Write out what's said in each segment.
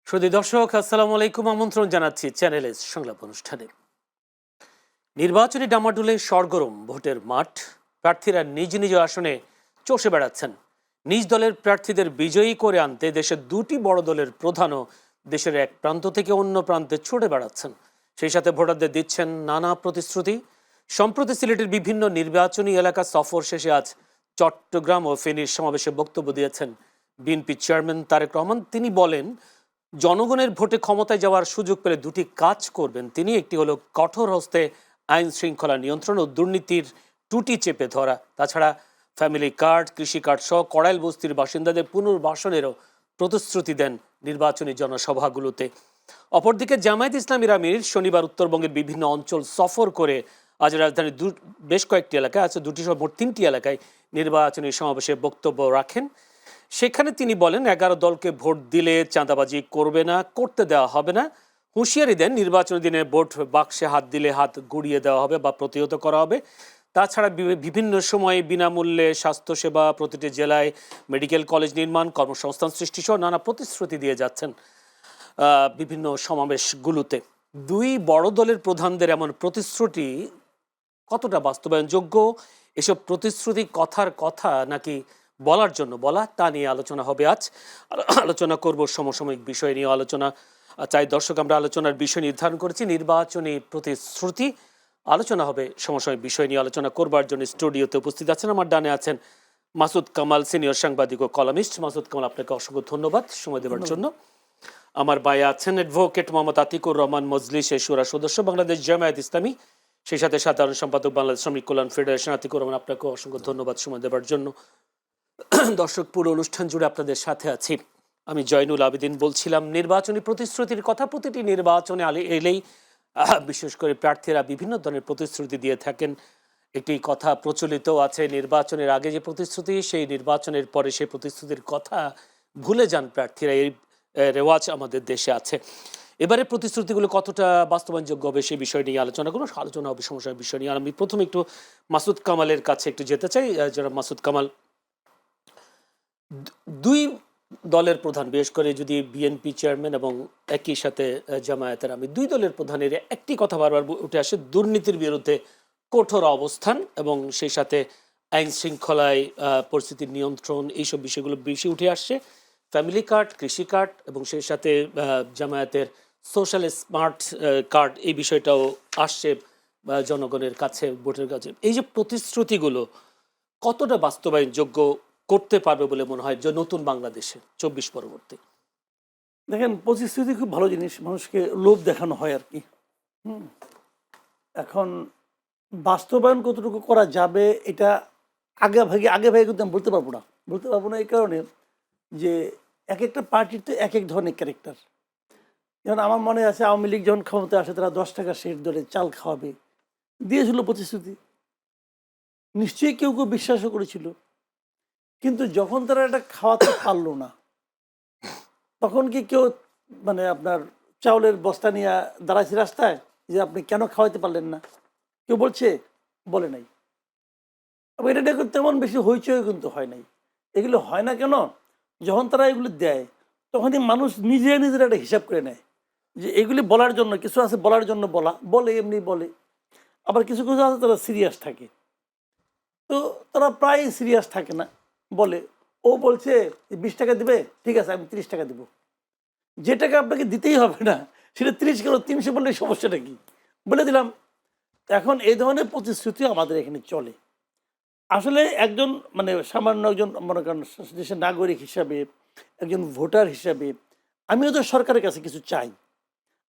সুধী দর্শক, আসসালামু আলাইকুম। আমন্ত্রণ জানাচ্ছি চ্যানেলের সংলাপ অনুষ্ঠানে। নির্বাচনী ডামাডোলে সরগরম ভোটের মাঠ। প্রার্থীরা নিজ নিজ আসনে চষে বেড়াচ্ছেন। নিজ দলের প্রার্থীদের বিজয়ী করে আনতে দেশের দুটি বড় দলের প্রধানও দেশের এক প্রান্ত থেকে অন্য প্রান্তে ছুটে বেড়াচ্ছেন। সেই সাথে ভোটারদের দিচ্ছেন নানা প্রতিশ্রুতি। সম্প্রতি সিলেটের বিভিন্ন নির্বাচনী এলাকা সফর শেষে আজ চট্টগ্রাম ও ফেনীর সমাবেশে বক্তব্য দিয়েছেন বিএনপি চেয়ারম্যান তারেক রহমান। তিনি বলেন, জনগণের ভোটে ক্ষমতায় যাওয়ার সুযোগ পেলে দুটি কাজ করবেন তিনি। একটি হলো কঠোর হস্তে আইন শৃঙ্খলা নিয়ন্ত্রণ ও দুর্নীতির টুটি চেপে ধরা। তাছাড়া ফ্যামিলি কার্ড, কৃষি কার্ড সহ কড়াইল বস্তির বাসিন্দাদের পুনর্বাসনেরও প্রতিশ্রুতি দেন নির্বাচনী জনসভাগুলোতে। অপরদিকে জামায়াত ইসলামীর আমির শনিবার উত্তরবঙ্গের বিভিন্ন অঞ্চল সফর করে আজ রাজধানীর বেশ কয়েকটি এলাকায়, আছে দুটি সহ মোট 3টি এলাকায় নির্বাচনী সমাবেশে বক্তব্য রাখেন। সেখানে তিনি বলেন, 11 দলকে ভোট দিলে চাঁদাবাজি করবে না, করতে দেওয়া হবে না। হুঁশিয়ারি দেন, নির্বাচনী দিনে ভোট বাক্সে হাত দিলে হাত গুড়িয়ে দেওয়া হবে বা প্রতিহত করা হবে। তাছাড়া বিভিন্ন সময়ে বিনামূল্যে স্বাস্থ্যসেবা, প্রতিটি জেলায় মেডিকেল কলেজ নির্মাণ, কর্মসংস্থান সৃষ্টি সহ নানা প্রতিশ্রুতি দিয়ে যাচ্ছেন বিভিন্ন সমাবেশগুলোতে। দুই বড় দলের প্রধানদের এমন প্রতিশ্রুতি কতটা বাস্তবায়নযোগ্য, এসব প্রতিশ্রুতি কথার কথা নাকি বলার জন্য বলা, তা নিয়ে আলোচনা হবে আজ। আলোচনা করব সমসাময়িক বিষয় নিয়ে আলোচনা চাই দর্শক। আমরা আলোচনার বিষয় নির্ধারণ করেছি নির্বাচনী প্রতিশ্রুতি। আলোচনা হবে সমসাময়িক বিষয় নিয়ে। আলোচনা করবার জন্য স্টুডিওতে উপস্থিত আছেন, আমার ডানে আছেন মাসুদ কামাল, সিনিয়র সাংবাদিক ও কলামিস্ট। মাসুদ কামাল, আপনাকে অসংখ্য ধন্যবাদ সময় দেওয়ার জন্য। আমার ভাই আছেন অ্যাডভোকেট মোহাম্মদ আতিকুর রহমান, মজলিস শুরা সদস্য, বাংলাদেশ জামায়াত ইসলামী, সেই সাথে সাধারণ সম্পাদক বাংলাদেশ শ্রমিক কল্যাণ ফেডারেশন। আতিকুর রহমান, আপনাকে অসংখ্য ধন্যবাদ সময় দেওয়ার জন্য। দর্শক, পুরো অনুষ্ঠান জুড়ে আপনাদের সাথে আছি আমি, জয়নুল আবেদিন। বলছিলাম নির্বাচনী প্রতিশ্রুতির কথা। প্রতিটি নির্বাচনে এলেই বিশেষ করে প্রার্থীরা বিভিন্ন ধরনের প্রতিশ্রুতি দিয়ে থাকেন। একটি কথা প্রচলিত আছে, নির্বাচনের আগে যে প্রতিশ্রুতি, সেই নির্বাচনের পরে সেই প্রতিশ্রুতির কথা ভুলে যান প্রার্থীরা। এই রেওয়াজ আমাদের দেশে আছে। এবারে প্রতিশ্রুতিগুলো কতটা বাস্তবায়নযোগ্য হবে সেই বিষয় নিয়ে আলোচনা করবো। আলোচনা হবে সমস্যার বিষয় নিয়ে। আর আমি প্রথমে একটু মাসুদ কামালের কাছে একটু যেতে চাই। যারা মাসুদ কামাল, দুই দলের প্রধান, বিশেষ করে যদি বিএনপি চেয়ারম্যান এবং একই সাথে জামায়াতের আমি, দুই দলের প্রধানের একটি কথা বারবার উঠে আসে, দুর্নীতির বিরুদ্ধে কঠোর অবস্থান এবং সেই সাথে আইন শৃঙ্খলায় পরিস্থিতির নিয়ন্ত্রণ, এইসব বিষয়গুলো বেশি উঠে আসছে। ফ্যামিলি কার্ড, কৃষি কার্ড এবং সেই সাথে জামায়াতের সোশ্যাল স্মার্ট কার্ড, এই বিষয়টাও আসছে জনগণের কাছে, ভোটের কাছে। এই যে প্রতিশ্রুতিগুলো কতটা বাস্তবায়নযোগ্য করতে পারবে বলে মনে হয় যে নতুন বাংলাদেশে 24 পরবর্তী? দেখেন, প্রতিশ্রুতি খুব ভালো জিনিস, মানুষকে লোভ দেখানো হয় আর কি। এখন বাস্তবায়ন কতটুকু করা যাবে এটা আগে ভাগে কিন্তু আমি বলতে পারবো না এই কারণে যে এক একটা পার্টির তো এক এক ধরনের ক্যারেক্টার। যেমন আমার মনে আছে, আওয়ামী লীগ যখন ক্ষমতায় আসে তারা 10 টাকা সের ধরে চাল খাওয়াবে দিয়েছিল প্রতিশ্রুতি, নিশ্চয়ই কেউ কেউ বিশ্বাসও করেছিল। কিন্তু যখন তারা এটা খাওয়াতে পারলো না, তখন কি কেউ মানে আপনার চাউলের বস্তা নিয়ে দাঁড়াইছে রাস্তায় যে আপনি কেন খাওয়াইতে পারলেন না? কেউ বলে নাই। এটা দেখুন, তেমন বেশি হইচই কিন্তু হয় নাই। এগুলো হয় না কেন? যখন তারা এগুলো দেয় তখনই মানুষ নিজেরা একটা হিসাব করে নেয় যে এগুলি বলার জন্য কিছু আছে, বলার জন্য বলে এমনি বলে। আবার কিছু কিছু আছে তারা সিরিয়াস থাকে, তো তারা প্রায় সিরিয়াস থাকে না, বলে ও বলছে 20 টাকা দিবে, ঠিক আছে আমি 30 টাকা দেবো। যে টাকা আপনাকে দিতেই হবে না সেটা 30 কিলো 300 বললে সমস্যাটা কি, বলে দিলাম। এখন এই ধরনের প্রতিশ্রুতি আমাদের এখানে চলে। আসলে একজন মানে সামান্য একজন মনে করেন দেশের নাগরিক হিসাবে, একজন ভোটার হিসাবে আমিও তো সরকারের কাছে কিছু চাই।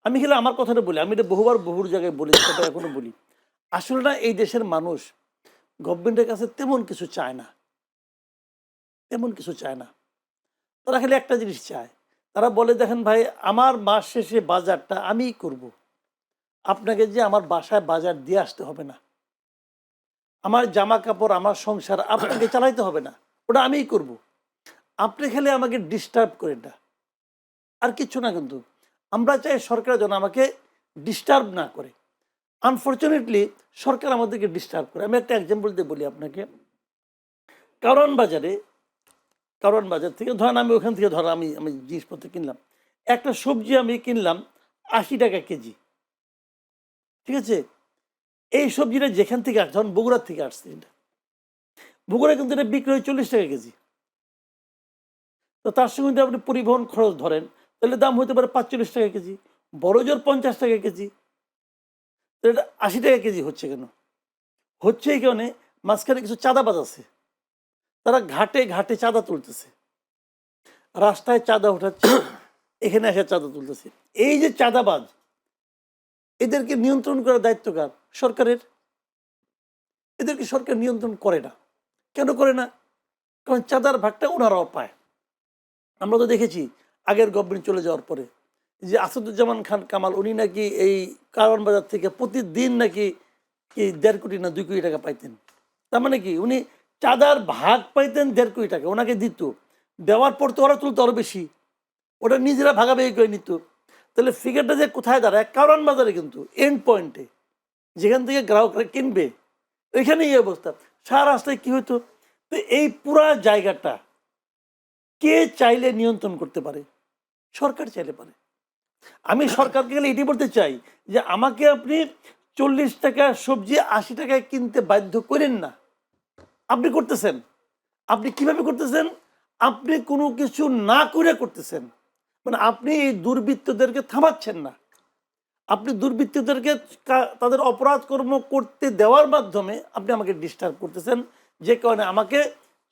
আমি খেলে আমার কথাটা বলি, আমি এটা বহুর জায়গায় বলি, সেটা এখনো বলি। আসলে না, এই দেশের মানুষ গভর্নমেন্টের কাছে তেমন কিছু চায় না, তারা খালি একটা জিনিস চায়। তারা বলে, দেখেন ভাই, আমার মাস শেষে বাজারটা আমিই করব, আপনাকে যে আমার বাসায় বাজার দিয়ে আসতে হবে না, আমার জামা কাপড় আমার সংসার আপনাকে চালাইতে হবে না, ওটা আমিই করব, আপনি খেলে আমাকে ডিস্টার্ব করেন না, আর কিচ্ছু না। কিন্তু আমরা চাই সরকার যেন আমাকে ডিস্টার্ব না করে। আনফর্চুনেটলি সরকার আমাদেরকে ডিস্টার্ব করে। আমি একটা এক্সাম্পল দিয়ে বলি আপনাকে। কারওয়ান বাজার থেকে ধরেন, আমি ওখান থেকে আমি জিনিসপত্র কিনলাম, একটা সবজি আমি কিনলাম 80 টাকা কেজি, ঠিক আছে? এই সবজিটা যেখান থেকে আসছে, ধরুন বগুড়ার থেকে আসছে, এটা বগুড়া কিন্তু এটা বিক্রি হয় 40 টাকা কেজি। তো তার সঙ্গে যদি আপনি পরিবহন খরচ ধরেন, তাহলে দাম হতে পারে 45 টাকা কেজি, বড় জোর 50 টাকা কেজি। তো এটা 80 টাকা কেজি হচ্ছে কেন? হচ্ছে এই কারণে মাঝখানে কিছু চাঁদাবাজ আছে, তারা ঘাটে ঘাটে চাঁদা তুলতেছে, রাস্তায় চাঁদা উঠাচ্ছে, এখানে এসে চাঁদা তুলতেছে। এই যে চাঁদাবাজ, এদেরকে নিয়ন্ত্রণ করার দায়িত্ব কার? সরকারের। এদেরকে সরকার নিয়ন্ত্রণ করে না। কেন করে না? কারণ চাঁদার ভাগটা ওনারাও পায়। আমরা তো দেখেছি আগের গভর্নমেন্ট চলে যাওয়ার পরে যে আসাদুজ্জামান খান কামাল, উনি নাকি এই কারওয়ান বাজার থেকে প্রতিদিন নাকি এই 1.5 কোটি না 2 কোটি টাকা পাইতেন। তার মানে কি, উনি চাঁদার ভাগ পাইতেন 1.5 কোটি টাকা, ওনাকে দিত। দেওয়ার পর তো ওরা তুলতো আরো বেশি, ওটা নিজেরা ভাগাভাগি করে নিত। তাহলে ফিগারটা যে কোথায় দাঁড়ায়? কারওয়ান বাজারে, কিন্তু এন্ড পয়েন্টে, যেখান থেকে গ্রাহকরা কিনবে, ওইখানে এই অবস্থা। সারা রাস্তায় কি হতো? তো এই পুরা জায়গাটা কে চাইলে নিয়ন্ত্রণ করতে পারে? সরকার চাইলে পারে। আমি সরকারকে গেলে এটি বলতে চাই যে আমাকে আপনি 40 টাকা সবজি 80 টাকায় কিনতে বাধ্য করেন না। আপনি করতেছেন। আপনি কিভাবে করতেছেন? আপনি কোনো কিছু না করে করতেছেন। মানে আপনি এই দুর্বৃত্তদেরকে থামাচ্ছেন না। আপনি দুর্বৃত্তদেরকে তাদের অপরাধ কর্ম করতে দেওয়ার মাধ্যমে আপনি আমাকে ডিস্টার্ব করতেছেন, যে কারণে আমাকে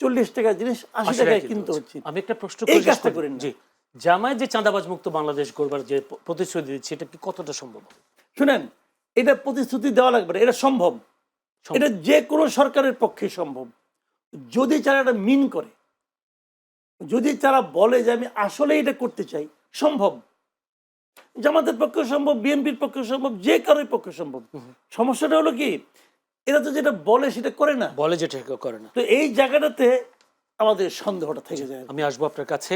40 টাকার জিনিস 80 টাকায় কিনতে হচ্ছে। আমি একটা প্রশ্ন এই করে কাজটা করেন না। জি, জামায়াত যে চাঁদাবাজ মুক্ত বাংলাদেশ গড়বার যে প্রতিশ্রুতি দিচ্ছে, এটা কি কতটা সম্ভব? শুনেন, এটা প্রতিশ্রুতি দেওয়া লাগবে না, এটা সম্ভব। সম্ভব। এটা যে কোনো সরকারের পক্ষে সম্ভব, যদি তারা এটা মিন করে, যদি তারা বলে যে আমি আসলে এটা করতে চাই, সম্ভব। জামাতের পক্ষে সম্ভব, বিএনপির পক্ষে সম্ভব, যে কারোর পক্ষে সম্ভব। সমস্যাটা হলো কি, এরা তো যেটা বলে সেটা করে না। বলে যেটা কেউ করে না। তো এই জায়গাটাতে আমাদের সন্দেহটা থেকে যায়। আমি আসবো আপনার কাছে,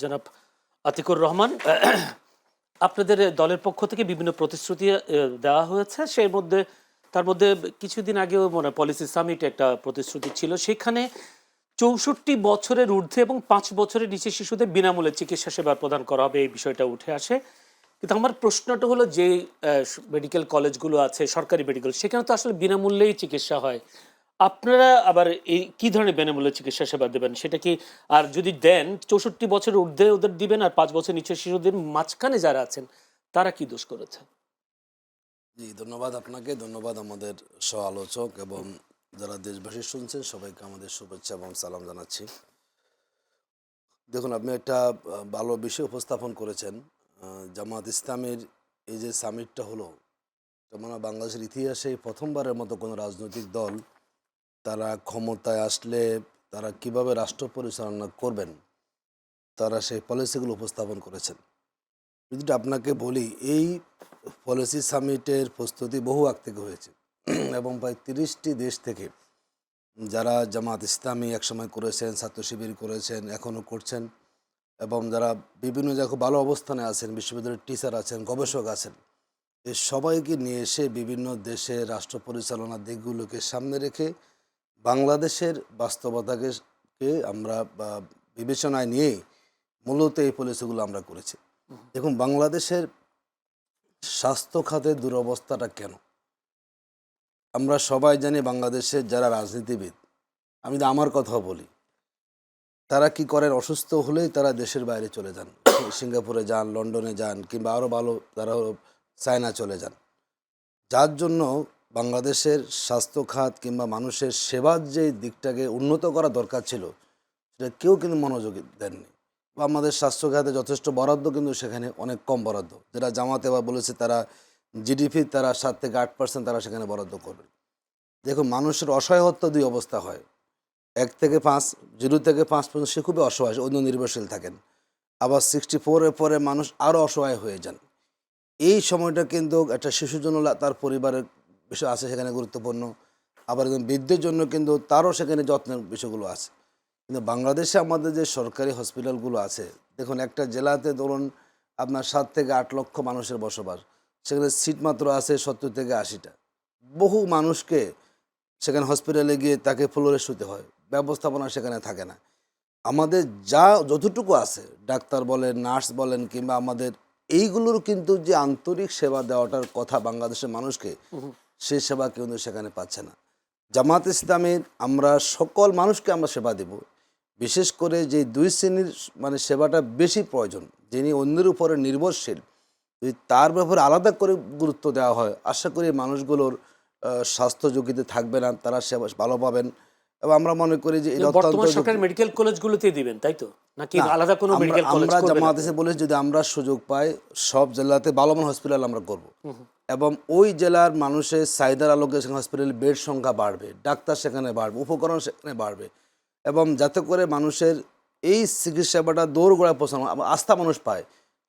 জনাব আতিকুর রহমান। আপনাদের দলের পক্ষ থেকে বিভিন্ন প্রতিশ্রুতি দেওয়া হয়েছে, সেই মধ্যে তার মধ্যে কিছুদিন আগেও মনে পলিসি সামিট একটা প্রতিশ্রুতি ছিল, সেখানে 64 বছরের ঊর্ধ্বে এবং 5 বছরের নিচে শিশুদের বিনামূল্যে চিকিৎসা সেবা প্রদান করা হবে, এই বিষয়টা উঠে আসে। কিন্তু আমার প্রশ্নটা হলো, যে মেডিকেল কলেজগুলো আছে, সরকারি মেডিকেল, সেখানে তো আসলে বিনামূল্যেই চিকিৎসা হয়। আপনারা আবার এই কি ধরনের বিনামূল্যে চিকিৎসা সেবা দেবেন? সেটা কি, আর যদি দেন 64 বছরের ঊর্ধ্বে ওদের দিবেন, আর 5 বছর নিচে শিশুদের মাঝখানে যারা আছেন তারা কি দোষ করেছে? জি, ধন্যবাদ আপনাকে, ধন্যবাদ আমাদের সহ আলোচক এবং যারা দেশবাসী শুনছেন সবাইকে আমাদের শুভেচ্ছা এবং সালাম জানাচ্ছি। দেখুন, আপনি একটা ভালো বিষয় উপস্থাপন করেছেন। জামাত ইসলামের এই যে সামিটটা হলো, এটা মনে হয় বাংলাদেশের ইতিহাসে প্রথমবারের মতো কোনো রাজনৈতিক দল তারা ক্ষমতায় আসলে তারা কিভাবে রাষ্ট্র পরিচালনা করবেন তারা সেই পলিসিগুলো উপস্থাপন করেছেন। যদি আপনাকে বলি, এই পলিসি সামিটের প্রস্তুতি বহু আগ থেকে হয়েছে এবং প্রায় 30টি দেশ থেকে যারা জামাত ইসলামী একসময় করেছেন, ছাত্র শিবির করেছেন, এখনও করছেন, এবং যারা বিভিন্ন জায়গায় খুব ভালো অবস্থানে আছেন, বিশ্ববিদ্যালয়ের টিচার আছেন, গবেষক আছেন, এই সবাইকে নিয়ে এসে বিভিন্ন দেশের রাষ্ট্র পরিচালনার দিকগুলোকে সামনে রেখে বাংলাদেশের বাস্তবতাকে আমরা বিবেচনায় নিয়ে মূলত এই পলিসিগুলো আমরা করেছি। দেখুন, বাংলাদেশের স্বাস্থ্য খাতের দুরবস্থাটা কেন আমরা সবাই জানি। বাংলাদেশের যারা রাজনীতিবিদ, আমি তো আমার কথা বলি, তারা কি করেন, অসুস্থ হলেই তারা দেশের বাইরে চলে যান, সিঙ্গাপুরে যান, লন্ডনে যান, কিংবা আরও ভালো তারা চায়না চলে যান। যার জন্য বাংলাদেশের স্বাস্থ্য খাত কিংবা মানুষের সেবার যে দিকটাকে উন্নত করা দরকার ছিল সেটা কেউ কিন্তু মনোযোগী দেননি। বা আমাদের স্বাস্থ্য খাতে যথেষ্ট বরাদ্দ, কিন্তু সেখানে অনেক কম বরাদ্দ। যেটা জামাতে এবার বলেছে তারা জিডিপি তারা 7 থেকে 8% তারা সেখানে বরাদ্দ করবে। দেখুন, মানুষের অসহায়ত্ব দুই অবস্থা হয়, 1 থেকে 5, 0 থেকে 5 পর্যন্ত সে খুবই অসহায়, অন্য নির্ভরশীল থাকেন। আবার 64-এর পরে মানুষ আরও অসহায় হয়ে যান। এই সময়টা কিন্তু একটা শিশুর জন্য তার পরিবারের বিষয় আছে সেখানে গুরুত্বপূর্ণ, আবার একজন বৃদ্ধের জন্য কিন্তু তারও সেখানে যত্নের বিষয়গুলো আছে। কিন্তু বাংলাদেশে আমাদের যে সরকারি হসপিটালগুলো আছে, দেখুন একটা জেলাতে ধরুন আপনার 7 থেকে 8 লক্ষ মানুষের বসবাস, সেখানে সিট মাত্র আছে 70 থেকে 80টা। বহু মানুষকে সেখানে হসপিটালে গিয়ে তাকে ফ্লোরে শুতে হয়, ব্যবস্থাপনা সেখানে থাকে না। আমাদের যা যতটুকু আছে, ডাক্তার বলেন, নার্স বলেন, কিংবা আমাদের এইগুলোর কিন্তু যে আন্তরিক সেবা দেওয়াটার কথা বাংলাদেশের মানুষকে, সেই সেবা কিন্তু সেখানে পাচ্ছে না। জামাত ইসলামের আমরা সকল মানুষকে আমরা সেবা দেব, বিশেষ করে যে দুই শ্রেণীর মানে সেবাটা বেশি প্রয়োজন, যিনি অন্যের উপরে নির্ভরশীল, যদি তার ব্যাপারে আলাদা করে গুরুত্ব দেওয়া হয়, আশা করি মানুষগুলোর স্বাস্থ্য ঝুঁকিতে থাকবে না, তারা সেবা ভালো পাবেন। এবং আমরা মনে করি যে এটা অত্যন্ত বর্তমান সরকার মেডিকেল কলেজগুলোতে দিবেন, তাই তো, নাকি না, আলাদা কোনো মেডিকেল কলেজ আমরা করবেন? জামাত ইসলামী বলে যদি আমরা সুযোগ পাই সব জেলাতে ভালো মানের হসপিটাল আমরা করব, এবং ওই জেলার মানুষের চাহিদার আলোকে সেখানে হসপিটালের বেড সংখ্যা বাড়বে, ডাক্তার সেখানে বাড়বে, উপকরণ সেখানে বাড়বে, এবং যাতে করে মানুষের এই চিকিৎসা সেবাটা দৌড়গোড়ায় পৌঁছানো আস্থা মানুষ পায়,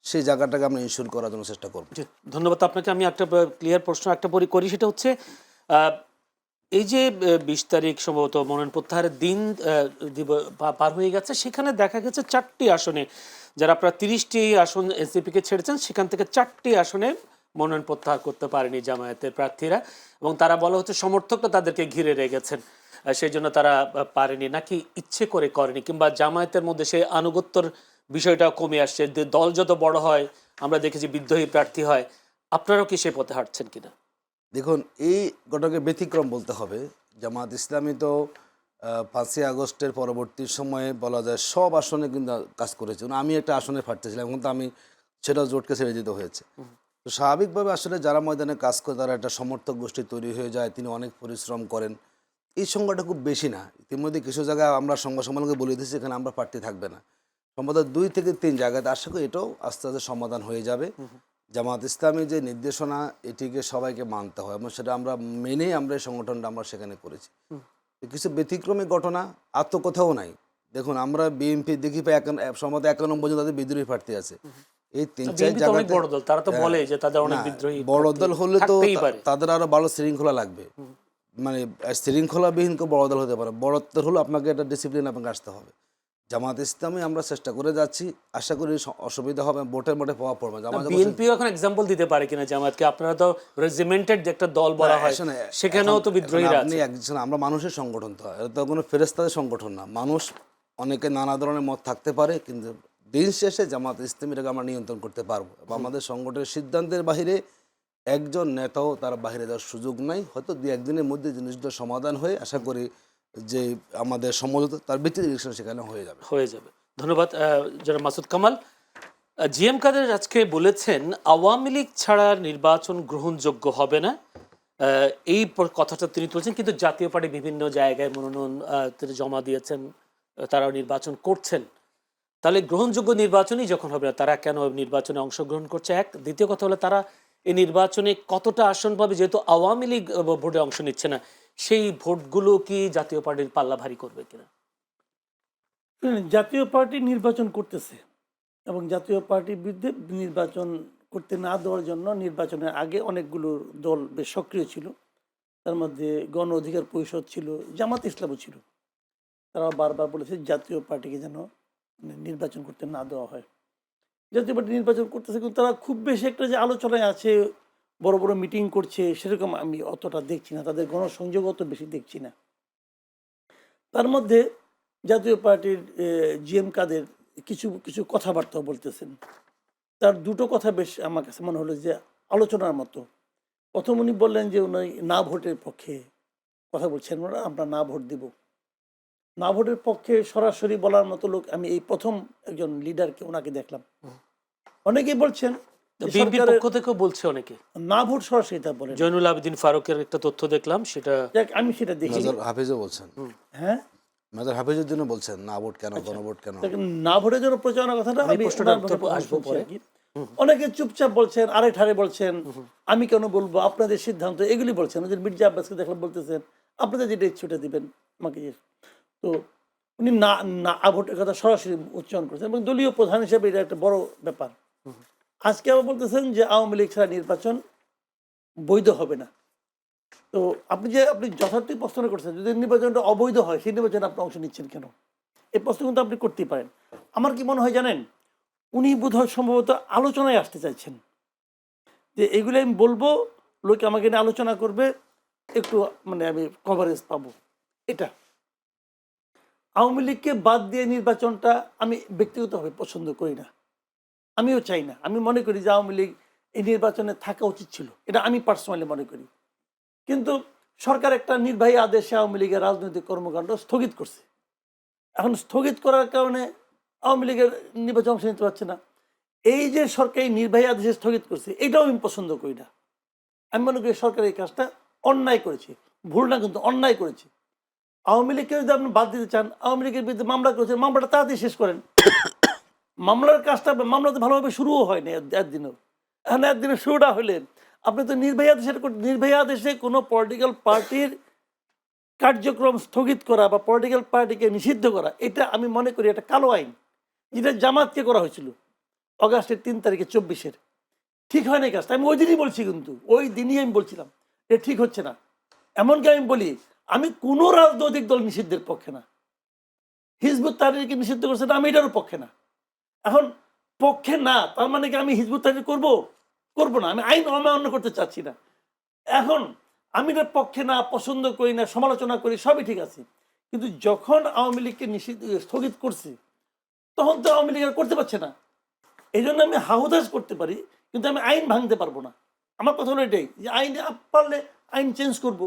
সেই জায়গাটাকে আমরা ইনশিওর করার জন্য চেষ্টা করব। জি, ধন্যবাদ আপনাকে। আমি একটা ক্লিয়ার প্রশ্ন একটা করি, সেটা হচ্ছে এই যে 20 তারিখ সম্ভবত মনোনয়ন প্রত্যাহারের দিন পার হয়ে গেছে, সেখানে দেখা গেছে 4টি আসনে, যারা আপনারা 30টি আসন এনসিপিকে ছেড়েছেন, সেখান থেকে 4টি আসনে মনোনয়ন প্রত্যাহার করতে পারেনি জামায়াতের প্রার্থীরা, এবং তারা বলা হচ্ছে সমর্থকরা তাদেরকে ঘিরে রেখেছেন, সেই জন্য তারা পারেনি, নাকি ইচ্ছে করে করেনি, কিংবা জামায়াতের মধ্যে সেই আনুগত্যর বিষয়টা কমে আসছে, দল যত বড় হয় আমরা দেখেছি বিদ্রোহী প্রার্থী হয়, আপনারাও কি সে পথে হাঁটছেন কিনা? দেখুন, এই ঘটনাকে ব্যতিক্রম বলতে হবে। জামাত ইসলামী তো 5ই আগস্টের পরবর্তী সময়ে বলা যায় সব আসনে কিন্তু কাজ করেছে। আমি একটা আসনে ফাটতেছিলাম, কিন্তু আমি সেটা জোটকে ছেড়ে দিতে হয়েছে। তো স্বাভাবিকভাবে আসলে যারা ময়দানে কাজ করে তারা একটা সমর্থক গোষ্ঠী তৈরি হয়ে যায়, তিনি অনেক পরিশ্রম করেন। এই সংখ্যাটা খুব বেশি না। ইতিমধ্যে কিছু জায়গায় আমরা সংবাদ সম্মেলনকে বলে দিয়েছি এখানে আমরা প্রার্থী থাকবে না, সম্ভবত 2 থেকে 3 জায়গাতে। আশা করি এটাও আস্তে আস্তে সমাধান হয়ে যাবে। জামাত ইসলামী যে নির্দেশনা, এটিকে সবাইকে মানতে হয়, এবং সেটা আমরা মেনেই আমরা এই সংগঠনটা আমরা সেখানে করেছি। কিছু ব্যতিক্রমী ঘটনা আর তো কোথাও নাই। দেখুন, আমরা বিএনপি দেখি পাই সম্ভবত 51 পর্যন্ত তাদের বিদ্রোহী প্রার্থী আছে। এই 3-4 বিএনপি তো অনেক জায়গাতে বড় দল, তারা তো বলে যে তাদের অনেক না, বিদ্রোহী বড় প্রার্থী দল হলে তো থাকতেই পারে। তাদের আরো ভালো শৃঙ্খলা লাগবে। মানে শৃঙ্খলাবিহীন কেউ বড় দল হতে পারে। বড়ত্বের হলো আপনাকে একটা ডিসিপ্লিন আপনাকে আসতে হবে। জামাত ইসলামী আমরা চেষ্টা করে যাচ্ছি, আশা করি অসুবিধা হবে, ভোটের মোটে প্রভাব পড়বে। বিএনপিও এখন এক্সাম্পল দিতে পারে কিনা জামায়াতকে? আপনারা তো রেজিমেন্টেড যে একটা দল বলা হয়, সেখানেও তো বিদ্রোহীরা আপনি আছে। একজন, আমরা মানুষের সংগঠন, তো এটা তো কোনো ফেরেশতাদের সংগঠন না। মানুষ অনেকে নানা ধরনের মত থাকতে পারে, কিন্তু দিন শেষে জামাত ইসলামীটাকে আমরা নিয়ন্ত্রণ করতে পারবো, এবং আমাদের সংগঠনের সিদ্ধান্তের বাহিরে একজন নেতাও তার বাইরে যাওয়ার সুযোগ নাই। হয়তো 2-1 দিনের মধ্যে জিনিসগুলো সমাধান হয়ে আশা করি যে আমাদের সমঝোতা তার ভিত্তিতে ইলেকশন সেখানে হয়ে যাবে। ধন্যবাদ জনাব মাসুদ কামাল। জিএম কাদের আজকে বলেছেন আওয়ামী লীগ ছাড়া নির্বাচন গ্রহণযোগ্য হবে না, এই কথাটা তিনি তুলছেন, কিন্তু জাতীয় পার্টি বিভিন্ন জায়গায় মনোনয়ন তিনি জমা দিয়েছেন, তারাও নির্বাচন করছেন। তাহলে গ্রহণযোগ্য নির্বাচনই যখন হবে না, তারা কেন নির্বাচনে অংশগ্রহণ করছে? এক, দ্বিতীয় কথা হলো তারা এই নির্বাচনে কতটা আসন পাবে, যেহেতু আওয়ামী লীগ ভোটে অংশ নিচ্ছে না, সেই ভোটগুলো কি জাতীয় পার্টির পাল্লা ভারী করবে কিনা? জাতীয় পার্টি নির্বাচন করতেছে, এবং জাতীয় পার্টির বিরুদ্ধে নির্বাচন করতে না দেওয়ার জন্য নির্বাচনের আগে অনেকগুলো দল বেশ সক্রিয় ছিল। তার মধ্যে গণ অধিকার পরিষদ ছিল, জামাত ইসলামও ছিল। তারা বারবার বলেছে জাতীয় পার্টিকে যেন নির্বাচন করতে না দেওয়া হয়। জাতীয় পার্টি নির্বাচন করতেছে, কিন্তু তারা খুব বেশি একটা যে আলোচনায় আছে, বড় বড় মিটিং করছে, সেরকম আমি অতটা দেখছি না। তাদের গণসংযোগ অত বেশি দেখছি না। তার মধ্যে জাতীয় পার্টির জিএম কাদের কিছু কিছু কথাবার্তা বলতেছেন। তার দুটো কথা বেশ আমার কাছে মনে হলো যে আলোচনার মতো। প্রথম উনি বললেন যে উনি না ভোটের পক্ষে কথা বলছেন, ওরা আমরা না ভোট দিব। না ভোটের পক্ষে সরাসরি বলার মতো লোক আমি এই প্রথম একজন লিডারকে ওনাকে দেখলাম। অনেকেই বলছেন যে বিএনপির সরকারের পক্ষ থেকেও বলছে অনেকে না ভোট সরাসরি তা বলেন। জয়নুল আবেদিন ফারুকের একটা তথ্য দেখলাম, সেটা যাক, আমি সেটা দেখি। মেজর হাফিজও বলছেন, হ্যাঁ, মেজর হাফিজের জন্য বলছেন না ভোট কেন, গণভোট কেন। দেখেন, না ভোটের জন্য প্রচারণার কথাটা আমি আমি প্রশ্নটা ওনার মুখে আসবো শুনছি পরে। আর কি। অনেকে চুপচাপ বলছেন, আরে ঠারে বলছেন, আমি কেন বলবো, আপনাদের সিদ্ধান্ত, এগুলি বলছেন। ওদের মির্জা আব্বাসকে দেখলাম বলতেছেন আপনাদের যেটা ইচ্ছুটা দিবেন আমাকে। তো উনি না না ভোটের কথা সরাসরি উচ্চারণ করেছেন, এবং দলীয় প্রধান হিসেবে এটা একটা বড় ব্যাপার। আজকে আবার বলতেছেন যে আওয়ামী লীগ ছাড়া নির্বাচন বৈধ হবে না। তো আপনি যথার্থই প্রশ্ন করছেন, যদি নির্বাচনটা অবৈধ হয়, সেই নির্বাচনে আপনি অংশ নিচ্ছেন কেন? এই প্রশ্ন কিন্তু আপনি করতেই পারেন। আমার কি মনে হয় জানেন, উনি বোধহয় সম্ভবত আলোচনায় আসতে চাইছেন, যে এগুলো আমি বলবো, লোকে আমাকে নিয়ে আলোচনা করবে, একটু মানে আমি কভারেজ পাবো, এটা। আওয়ামী লীগকে বাদ দিয়ে নির্বাচনটা আমি ব্যক্তিগতভাবে পছন্দ করি না, আমিও চাই না। আমি মনে করি যে আওয়ামী লীগ এই নির্বাচনে থাকা উচিত ছিল, এটা আমি পার্সোনালি মনে করি। কিন্তু সরকার একটা নির্বাহী আদেশে আওয়ামী লীগের রাজনৈতিক কর্মকাণ্ড স্থগিত করছে। এখন স্থগিত করার কারণে আওয়ামী লীগের নির্বাচন অংশ নিতে পারছে না। এই যে সরকারি নির্বাহী আদেশে স্থগিত করছে, এটাও আমি পছন্দ করি না। আমি মনে করি সরকার এই কাজটা অন্যায় করেছে, ভুল না কিন্তু অন্যায় করেছে। আওয়ামী লীগকে যদি আপনি বাদ দিতে চান, আওয়ামী লীগের বিরুদ্ধে মামলা করেছেন, মামলাটা তাড়াতাড়ি শেষ করেন। মামলার কাজটা, মামলা তো ভালোভাবে শুরুও হয়নি একদিনও। এখন একদিনে শুরুটা হলে আপনি তো নির্বাহী আদেশে কোনো পলিটিক্যাল পার্টির কার্যক্রম স্থগিত করা বা পলিটিক্যাল পার্টিকে নিষিদ্ধ করা, এটা আমি মনে করি একটা কালো আইন, যেটা জামাতকে করা হয়েছিল অগাস্টের 3 তারিখে 24-এর। ঠিক হয় না কাজটা, আমি ওই দিনই বলছি, কিন্তু ওই দিনই আমি বলছিলাম এটা ঠিক হচ্ছে না। এমনকি আমি বলি, আমি কোনো রাজনৈতিক দল নিষিদ্ধের পক্ষে না। হিজবুত তাহরিরকে নিষিদ্ধ করছে না, আমি এটারও পক্ষে না। এখন পক্ষে না তার মানে কি আমি হিজবুত তাহরির করবো না? আমি আইন অমান্য করতে চাচ্ছি না। এখন আমি এটার পক্ষে না, পছন্দ করি না, সমালোচনা করি, সবই ঠিক আছে। কিন্তু যখন আওয়ামী লীগকে স্থগিত করছি, তখন তো আওয়ামী লীগ আর করতে পারছে না। এই জন্য আমি হাহুদাস করতে পারি, কিন্তু আমি আইন ভাঙতে পারবো না। আমার কথা হলো এটাই, যে আইন পারলে আইন চেঞ্জ করব,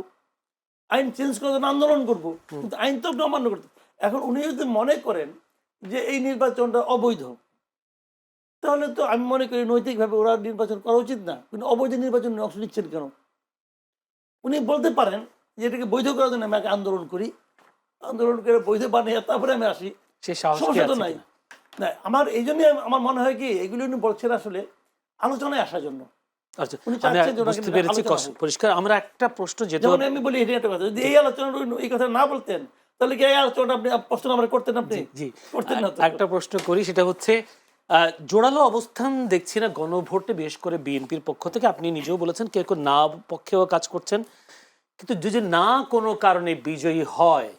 আইন চেঞ্জ করার জন্য আন্দোলন করব, কিন্তু আইন তো আপনি অমান্য করতে। এখন উনি যদি মনে করেন যে এই নির্বাচনটা অবৈধ, তাহলে তো আমি মনে করি নৈতিকভাবে ওরা নির্বাচন করা উচিত না। কিন্তু অবৈধ নির্বাচনে অংশ নিচ্ছেন কেন? উনি বলতে পারেন যে এটাকে বৈধ করার জন্য আমি আগে আন্দোলন করি, আন্দোলন করে বৈধ বানিয়ে তারপরে আমি আসি, সে সাহস কি সমস্যা তো আছে নাই। কিনা? না, আমার এই জন্যই আমার মনে হয় কি, এগুলি উনি বলছেন আসলে আলোচনায় আসার জন্য। আচ্ছা, উনি আমি চাচ্ছেন যে ওনাকে বুঝতে পেরেছি, আলোচনা হোক। পরিষ্কার। আমরা একটা প্রশ্ন যেহেতু যেমন আমি বলি এটা একটা কথা, যদি এই আলোচনা এই কথা না বলতেন, তাহলে কি এই আলোচনাটা আপনি প্রশ্ন আমরা করতেন? আপনি জি করতেন না তো। একটা প্রশ্ন করি, সেটা হচ্ছে জোরালো অবস্থান দেখছি না গণভোটে, বিশেষ করে বিএনপির পক্ষ থেকে। আপনি নিজেও বলেছেন কেউ কেউ না পক্ষেও কাজ করছেন, কিন্তু যদি না কোনো কারণে বিজয়ী হয়,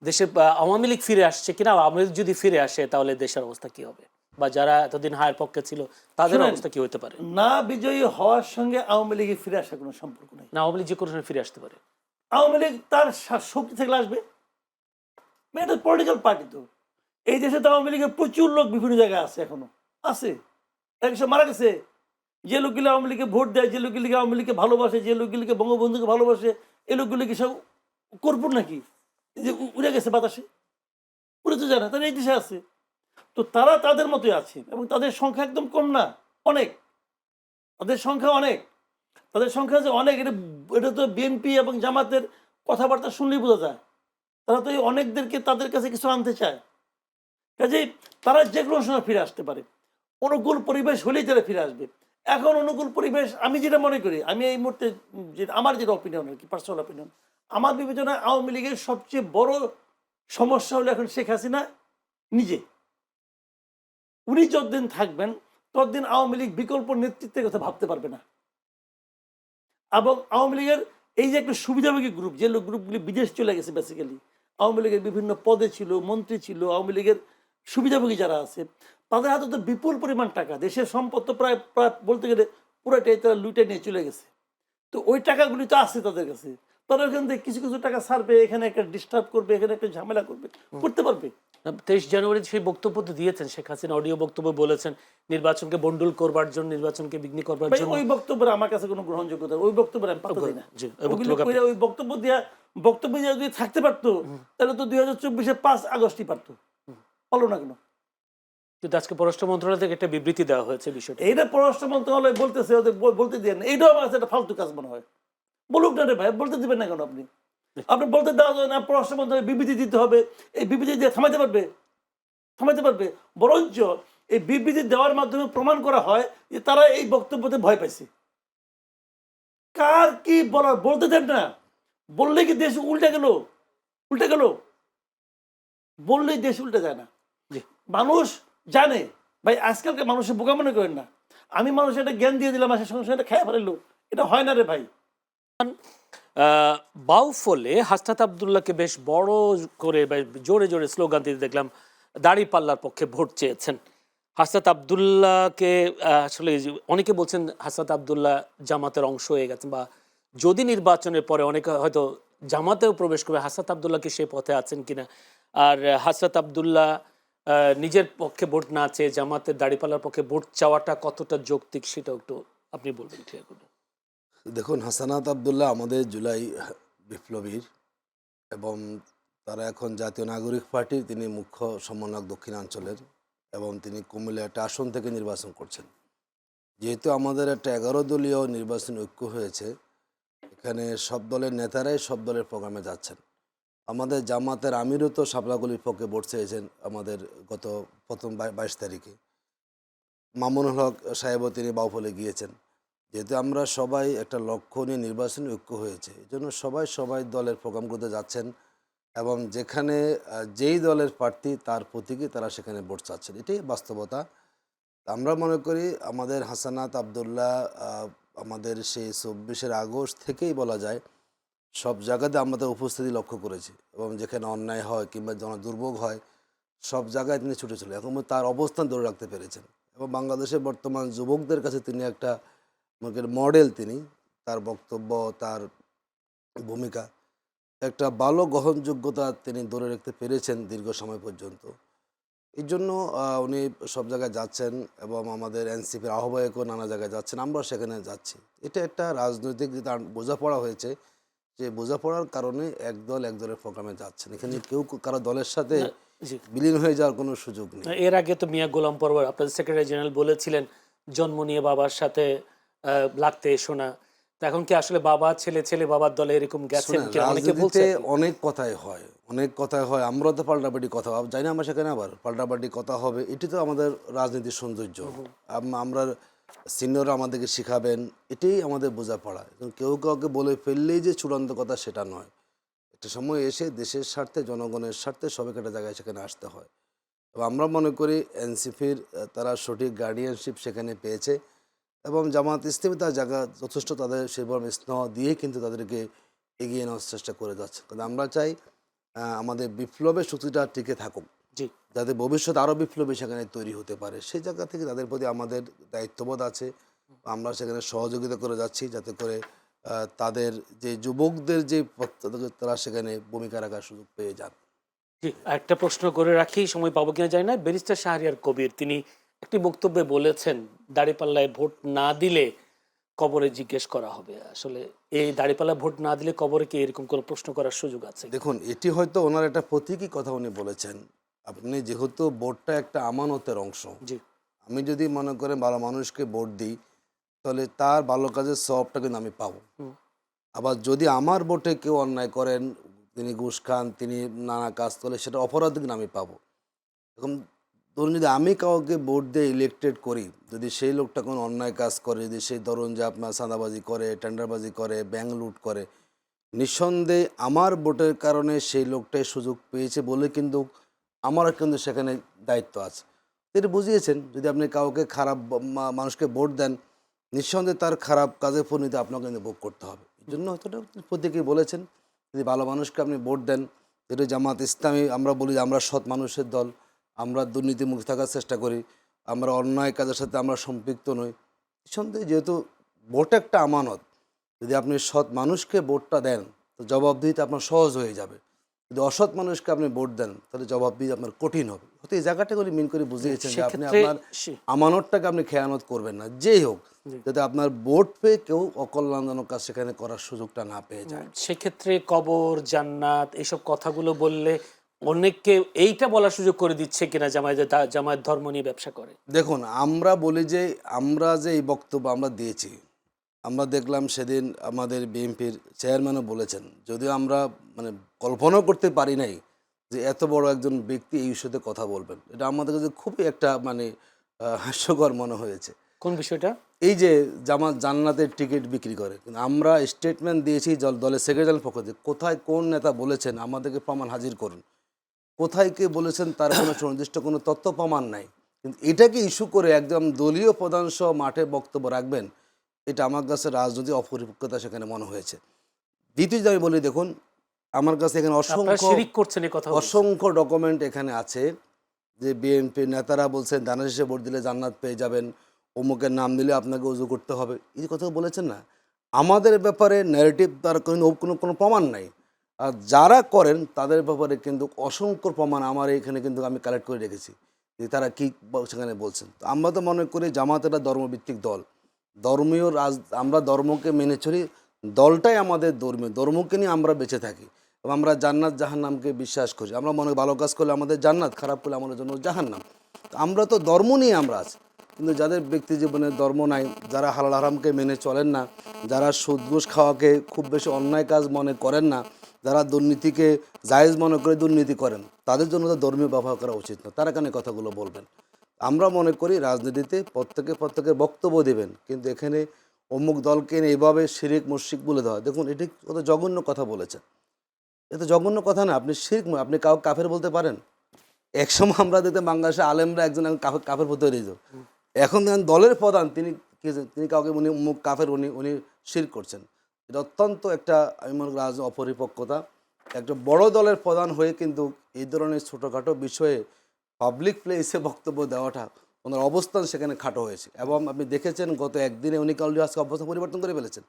দেশে আওয়ামী লীগ ফিরে আসছে কিনা, আওয়ামী লীগ যদি ফিরে আসে তাহলে দেশের অবস্থা কি হবে, বা যারা এতদিন হায়ের পক্ষে ছিল তাদের শুনেন, অবস্থা কি হতে পারে? না বিজয়ী হওয়ার সঙ্গে আওয়ামী লীগে ফিরে আসার কোনো সম্পর্ক নেই। না, আওয়ামী লীগ যে কোনো সময় ফিরে আসতে পারে। আওয়ামী লীগ তার শক্তি থেকে আসবে, এটা পলিটিক্যাল পার্টি। তো এই দেশে তো আওয়ামী লীগের প্রচুর লোক বিভিন্ন জায়গায় আছে, এখনো আছে। একসব মারা গেছে। যে লোকগুলো আওয়ামী লীগকে ভোট দেয়, যে লোকগুলিকে আওয়ামী লীগকে ভালোবাসে, যে লোকগুলিকে বঙ্গবন্ধুকে ভালোবাসে, এই লোকগুলো কি সব করপুর নাকি যে উড়ে গেছে বাতাসে? উড়ে তো যায় না, তারা এই দেশে আছে। তো তারা তাদের মতোই আছে, এবং তাদের সংখ্যা একদম কম না, অনেক। তাদের সংখ্যা অনেক, তাদের সংখ্যা যে অনেক, এটা তো বিএনপি এবং জামাতের কথাবার্তা শুনলেই বোঝা যায়। তারা তো এই অনেকদেরকে তাদের কাছে কিছু আনতে চায়। কাজেই তারা যে কোনো সময় ফিরে আসতে পারে, অনুকূল পরিবেশ হলেই তারা ফিরে আসবে। এখন অনুকূল পরিবেশ, আমি যেটা মনে করি, আমি এই মুহূর্তে যে আমার যেটা অপিনিয়ন আর কি, পার্সোনাল অপিনিয়ন, আমার বিবেচনায় আওয়ামী লীগের সবচেয়ে বড় সমস্যা হলো এখন শেখ হাসিনা নিজে। উনি যতদিন থাকবেন ততদিন আওয়ামী লীগ বিকল্প নেতৃত্বের কথা ভাবতে পারবে না। এবং আওয়ামী লীগের এই যে একটা সুবিধাভোগী গ্রুপ, যে গ্রুপগুলি বিদেশ চলে গেছে, বেসিক্যালি আওয়ামী লীগের বিভিন্ন পদে ছিল, মন্ত্রী ছিল, আওয়ামী লীগের সুবিধাভোগী যারা আছে, তাদের হাতে তো বিপুল পরিমাণ টাকা, দেশের সম্পদ তো প্রায় প্রায় বলতে গেলে পুরোটাই তারা লুটে নিয়ে চলে গেছে। তো ওই টাকাগুলি তো আছে তাদের কাছে, তারা ওখান থেকে কিছু কিছু টাকা ছাড়বে, এখানে একটা ডিস্টার্ব করবে, এখানে একটা ঝামেলা করবে, করতে পারবে। 23 জানুয়ারি সেই বক্তব্য তো দিয়েছেন শেখ হাসিনা, অডিও বক্তব্য বলেছেন নির্বাচনকে বন্ডুল করবার জন্য, নির্বাচনকে বিঘ্ন করবার ভাই, জন্য। ওই বক্তব্যের আমার কাছে কোনো গ্রহণযোগ্যতা, ওই বক্তব্যের আমি পাত্তা দিই না। জি, ওই ওগুলো বক্তব্য কইরা ওই বক্তব্য দিয়ে যদি থাকতে পারতো, তাহলে তো 2024-এর 5 আগস্টই পারতো, পারলো না কেন? কিন্তু আজকে পররাষ্ট্র মন্ত্রণালয় থেকে একটা বিবৃতি দেওয়া হয়েছে বিষয়টা। এইটা পররাষ্ট্র মন্ত্রণালয় বলতেছে, ওদের বলতে দেন, এইটাও আমার কাছে একটা ফালতু কাজ মনে হয়। বলুক না রে ভাই, বলতে দিবেন না কেন? আপনি আপনি বলতে দেওয়া যায় না, পররাষ্ট্র মন্ত্রণালয় বিবৃতি দিতে হবে, এই বিবৃতি দিয়ে থামাইতে পারবে? থামাইতে পারবে? বরঞ্চ এই বিবৃতি দেওয়ার মাধ্যমে প্রমাণ করা হয় যে তারা এই বক্তব্যতে ভয় পাইছে। কার কি বলার বলতে দেন না, বললে কি দেশ উল্টে গেল? উল্টে গেল, বললেই দেশ উল্টে যায় না। জি। মানুষ জানে ভাই, আজকালকে মানুষের বোকা মনে করেন না। আমি মানুষের একটা জ্ঞান দিয়ে দিলাম, আসে সঙ্গে সঙ্গে খেয়ে ফেললো, এটা হয় না রে ভাই। বাউফলে হাসনাত আবদুল্লাহকে বেশ বড় করে জোরে জোরে স্লোগান দিতে দেখলাম, দাড়িপাল্লার পক্ষে ভোট চেয়েছেন। হাসনাত আবদুল্লাহকে আসলে অনেকে বলছেন হাসনাত আবদুল্লাহ জামাতের অংশ হয়ে গেছেন, বা যদি নির্বাচনের পরে অনেকে হয়তো জামাতেও প্রবেশ করবে, হাসরাত আব্দুল্লাহ কি সেই পথে আছেন কিনা? আর হাসরাত আব্দুল্লাহ নিজের পক্ষে ভোট না চেয়ে জামাতের দাঁড়িপাল্লার পক্ষে ভোট চাওয়াটা কতটা যৌক্তিক সেটাও একটু আপনি বলবেন ক্লিয়ার করবেন। দেখুন, হাসানাত আবদুল্লাহ আমাদের জুলাই বিপ্লবীর, এবং তারা এখন জাতীয় নাগরিক পার্টির তিনি মুখ্য সমন্বয়ক দক্ষিণাঞ্চলের, এবং তিনি কুমিল্লা একটা আসন থেকে নির্বাচন করছেন। যেহেতু আমাদের একটা 11 দলীয় নির্বাচন ঐক্য হয়েছে, এখানে সব দলের নেতারাই সব দলের প্রোগ্রামে যাচ্ছেন। আমাদের জামাতের আমিরও তো শাপলাগুলির পক্ষে ভোট চেয়েছেন আমাদের গত প্রথম 22 তারিখে। মামুনুল হক সাহেবও তিনি বাউফলে গিয়েছেন। যেহেতু আমরা সবাই একটা লক্ষ্য নিয়ে নির্বাচনে ঐক্য হয়েছে, এই জন্য সবাই দলের প্রোগ্রামগুলোতে যাচ্ছেন, এবং যেখানে যেই দলের প্রার্থী তার প্রতীকে তারা সেখানে ভোট চাচ্ছেন, এটাই বাস্তবতা। আমরা মনে করি আমাদের হাসানাত আবদুল্লাহ আমাদের সেই 24 আগস্ট থেকেই বলা যায় সব জায়গাতে আমাদের উপস্থিতি লক্ষ্য করেছে, এবং যেখানে অন্যায় হয় কিংবা দুর্ভোগ হয় সব জায়গায় তিনি ছুটে চলে এখন তার অবস্থান ধরে রাখতে পেরেছেন। এবং বাংলাদেশের বর্তমান যুবকদের কাছে তিনি একটা মডেল। তিনি তার বক্তব্য, তার ভূমিকা, একটা ভালো গ্রহণযোগ্যতা তিনি ধরে রাখতে পেরেছেন দীর্ঘ সময় পর্যন্ত। এই জন্য উনি সব জায়গায় যাচ্ছেন, এবং আমাদের এনসিপির আহ্বায়কও নানা জায়গায় যাচ্ছেন, আমরা সেখানে যাচ্ছি। এটা একটা রাজনৈতিক যেটা বোঝাপড়া হয়েছে, যে বোঝাপড়ার কারণে এক দলের প্রোগ্রামে যাচ্ছেন। এখানে কেউ কারো দলের সাথে জি, বিলীন হয়ে যাওয়ার কোনো সুযোগ নেই। এর আগে তো মিয়া গোলাম পরওয়ার আপনাদের সেক্রেটারি জেনারেল বলেছিলেন জন্ম নিয়ে বাবার সাথে লাগতে এসো না। তো এখন কি আসলে বাবা ছেলে ছেলে বাবার দলে এরকম গেছেন শুনেন, কি অনেকে বলছে রাজনীতিতে আর কি। অনেক কথাই হয়। আমরা তো পাল্টাপাল্টি কথা যাই না, আমরা সেখানে আবার পাল্টাপাল্টি কথা হবে, এটি তো আমাদের রাজনীতির সৌন্দর্য। আমরা সিনিয়ররা আমাদেরকে শিখাবেন, এটাই আমাদের বোঝাপড়া। এবং কেউ কাউকে বলে ফেললেই যে চূড়ান্ত কথা সেটা নয়। একটা সময় এসে দেশের স্বার্থে, জনগণের স্বার্থে সবাইকে একটা জায়গায় সেখানে আসতে হয়। এবং আমরা মনে করি এনসিপির তারা সঠিক গার্ডিয়ানশিপ সেখানে পেয়েছে, এবং জামাত ইসলামী তার জায়গা যথেষ্ট তাদের সেভাবে স্নেহ দিয়ে কিন্তু তাদেরকে এগিয়ে নেওয়ার চেষ্টা করে যাচ্ছে। কারণ আমরা চাই আমাদের বিপ্লবের শক্তিটা টিকে থাকুক, জি, যাতে ভবিষ্যতে আরও বিপ্লবী সেখানে তৈরি হতে পারে। সেই জায়গা থেকে তাদের প্রতি আমাদের দায়িত্ববোধ আছে। আমরা সেখানে সহযোগিতা করে যাচ্ছি, যাতে করে তাদের যে যুবকদের যে তারা সেখানে ভূমিকা রাখার সুযোগ পেয়ে যান। জি, একটা প্রশ্ন করে রাখি, সময় পাবো কিনা জানি না। ব্যারিস্টার শাহরিয়ার কবির তিনি একটি বক্তব্যে বলেছেন দাঁড়িপাল্লায় ভোট না দিলে কবরে জিজ্ঞেস করা হবে। আসলে এই দাঁড়িপাল্লায় ভোট না দিলে কবরে কি এরকম কোনো প্রশ্ন করার সুযোগ আছে? দেখুন, এটি হয়তো ওনার একটা প্রতীকী কথা উনি বলেছেন। আপনি যেহেতু ভোটটা একটা আমানতের অংশ, জি, আমি যদি মনে করেন ভালো মানুষকে ভোট দিই, তাহলে তার ভালো কাজের সবটা কিন্তু আমি পাবো। হুম, আবার যদি আমার ভোটে কেউ অন্যায় করেন, তিনি ঘুষ খান, তিনি নানা কাজ করলে সেটা অপরাধ কিন্তু আমি পাবো। এখন ধরুন, যদি আমি কাউকে ভোট দিয়ে ইলেক্টেড করি, যদি সেই লোকটা কোনো অন্যায় কাজ করে, যদি সেই ধরুন যে আপনার চাঁদাবাজি করে, টেন্ডারবাজি করে, ব্যাংক লুট করে, নিঃসন্দেহে আমার ভোটের কারণে সেই লোকটাই সুযোগ পেয়েছে বলে কিন্তু আমারও কিন্তু সেখানে দায়িত্ব আছে। তিনি বুঝিয়েছেন, যদি আপনি কাউকে খারাপ মানুষকে ভোট দেন, নিঃসন্দেহে তার খারাপ কাজের পরিণতি আপনাকে কিন্তু ভোগ করতে হবে। এই জন্য হয়তো প্রত্যেকেই বলেছেন, যদি ভালো মানুষকে আপনি ভোট দেন, যেটা জামাত ইসলামী আমরা বলি যে আমরা সৎ মানুষের দল, আমরা দুর্নীতিমুক্ত থাকার চেষ্টা করি, আমরা অন্যায় কাজের সাথে আমরা সম্পৃক্ত নই। নিঃসন্দেহে যেহেতু ভোট একটা আমানত, যদি আপনি সৎ মানুষকে ভোটটা দেন তো জবাবদিহিতে আপনার সহজ হয়ে যাবে। যদি অসৎ মানুষকে আপনি ভোট দেন তাহলে জবাবদিহি আপনার কঠিন হবে। হয়তো এই জায়গাটাগুলি মিন করে বুঝিয়েছেন যে আপনি সেক্ষেত্রে আপনার আমানতটাকে আপনি খেয়ানত করবেন না, যেই হোক, যাতে আপনার ভোট পেয়ে কেউ অকল্যাণজনক কাজ সেখানে করার সুযোগটা না পেয়ে যায়। সেক্ষেত্রে কবর জান্নাত এইসব কথাগুলো বললে অনেককে এইটা বলার সুযোগ করে দিচ্ছে কিনা জামায়াত ধর্ম নিয়ে ব্যবসা করে। দেখুন, আমরা বলি যে আমরা যে এই বক্তব্য আমরা দিয়েছি, আমরা দেখলাম সেদিন আমাদের বিএনপির চেয়ারম্যানও বলেছেন, যদিও আমরা মানে কল্পনাও করতে পারি নাই যে এত বড় একজন ব্যক্তি এই ইস্যুতে কথা বলবেন। এটা আমাদের কাছে খুবই একটা মানে হাস্যকর মনে হয়েছে। কোন বিষয়টা? এই যে জান্নাতের টিকিট বিক্রি করে, কিন্তু আমরা স্টেটমেন্ট দিয়েছি দলের সেক্রেটারির পক্ষ থেকে, কোথায় কোন নেতা বলেছেন আমাদেরকে প্রমাণ হাজির করুন। কোথায় কে বলেছেন তার কোনো সুনির্দিষ্ট কোনো তথ্য প্রমাণ নাই, কিন্তু এটাকে ইস্যু করে একদম দলীয় প্রধান সহ মাঠে বক্তব্য রাখবেন, এটা আমার কাছে রাজনৈতিক অপরিপক্কতা সেখানে মনে হয়েছে। দ্বিতীয় যদি আমি বলি, দেখুন আমার কাছে এখানে আপনারা শিরিক করছেন এই কথা বলছেন। অসংখ্য ডকুমেন্ট এখানে আছে যে বিএনপি নেতারা বলছেন দানা শেষে ভোট দিলে জান্নাত পেয়ে যাবেন, অমুকের নাম দিলে আপনাকে উজু করতে হবে, এই কথা বলেছেন না। আমাদের ব্যাপারে ন্যারেটিভ তার কোনো কোনো প্রমাণ নাই। আর যারা করেন তাদের ব্যাপারে কিন্তু অসংখ্য প্রমাণ আমার এখানে কিন্তু আমি কালেক্ট করে রেখেছি যে তারা কী সেখানে বলছেন। তো আমরা তো মনে করি জামাত একটা ধর্মভিত্তিক দল, ধর্মীয় আমরা ধর্মকে মেনে চলি, দলটাই আমাদের ধর্মীয়, ধর্মকে নিয়ে আমরা বেঁচে থাকি এবং আমরা জান্নাত জাহান্নামকে বিশ্বাস করি। আমরা মনে করি ভালো কাজ করলে আমাদের জান্নাত, খারাপ করলে আমাদের জন্য জাহান্নাম। তো আমরা তো ধর্ম নিয়ে আমরা আছি, কিন্তু যাদের ব্যক্তি জীবনে ধর্ম নাই, যারা হালাল হারামকে মেনে চলেন না, যারা সুদ ঘুষ খাওয়াকে খুব বেশি অন্যায় কাজ মনে করেন না, যারা দুর্নীতিকে জায়েজ মনে করে দুর্নীতি করেন, তাদের জন্য তো ধর্মীয় ব্যবহার করা উচিত না। তারা কেন কথাগুলো বলবেন? আমরা মনে করি রাজনীতিতে প্রত্যেকের বক্তব্য দেবেন, কিন্তু এখানে অমুক দলকে নিয়ে এইভাবে শিরিক মুশরিক বলে দেওয়া, দেখুন এটি কত জঘন্য কথা বলেছেন। এটা জঘন্য কথা না। আপনি শিরিক, আপনি কাউ কাফের বলতে পারেন? একসময় আমরা দেখতাম বাংলাদেশে আলেমরা একজন কাফের হতে হয়ে যেত। এখন দেখেন দলের প্রধান তিনি কাউকে উনি মুখ কাফের, উনি শিরক করছেন। এটা অত্যন্ত একটা, আমি মনে করি রাজনীতি অপরিপক্কতা। একটা বড় দলের প্রধান হয়ে কিন্তু এই ধরনের ছোটোখাটো বিষয়ে পাবলিক প্লেসে বক্তব্য দেওয়াটা, ওনার অবস্থান সেখানে খাটো হয়েছে। এবং আপনি দেখেছেন গত একদিনে উনি অলরেডি আজকে অবস্থান পরিবর্তন করে ফেলেছেন।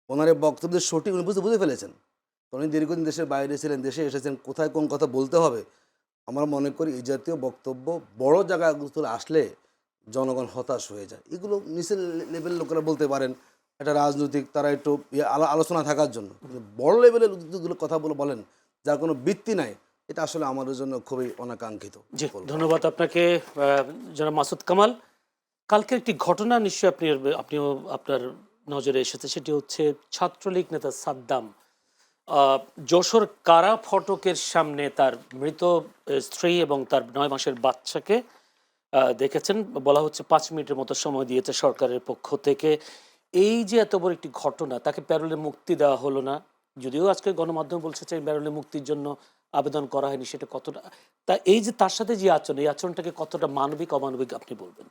ওনার এই বক্তব্যের সঠিক উনি বুঝে ফেলেছেন। উনি দীর্ঘদিন দেশের বাইরে ছিলেন, দেশে এসেছেন, কোথায় কোন কথা বলতে হবে। আমরা মনে করি এই জাতীয় বক্তব্য বড় জায়গাগুলো আসলে জনগণ হতাশ হয়ে যায়। এগুলো নিচের লেভেলের লোকেরা বলতে পারেন, একটা রাজনৈতিক তারা একটু আলোচনা থাকার জন্য, কিন্তু বড় লেভেলের যেগুলো কথা বলেন যার কোনো ভিত্তি নাই, এটা আসলে আমাদের জন্য খুবই অনাকাঙ্ক্ষিত। জি, ধন্যবাদ আপনাকে জনাব মাসুদ কামাল। কালকে একটি ঘটনা নিশ্চয়ই আপনিও আপনার নজরে এসেছে, সেটি হচ্ছে ছাত্রলীগ নেতা সাদ্দাম যশোর কারা ফটকের সামনে তার মৃত স্ত্রী এবং তার 9 মাসের বাচ্চাকে দেখেছেন। বলা হচ্ছে 5 মিনিটের মতো সময় দিয়েছে সরকারের পক্ষ থেকে। এই যে এত বড় একটি ঘটনা, তাকে প্যারোলে মুক্তি দেওয়া হলো না, যদিও আজকে গণমাধ্যম বলছে যে প্যারোলে মুক্তির জন্য আবেদন করা হয়নি, সেটা কতটা, তা এই যে তার সাথে যে আচরণ, এই আচরণটাকে কতটা মানবিক অমানবিক আপনি বলবেন?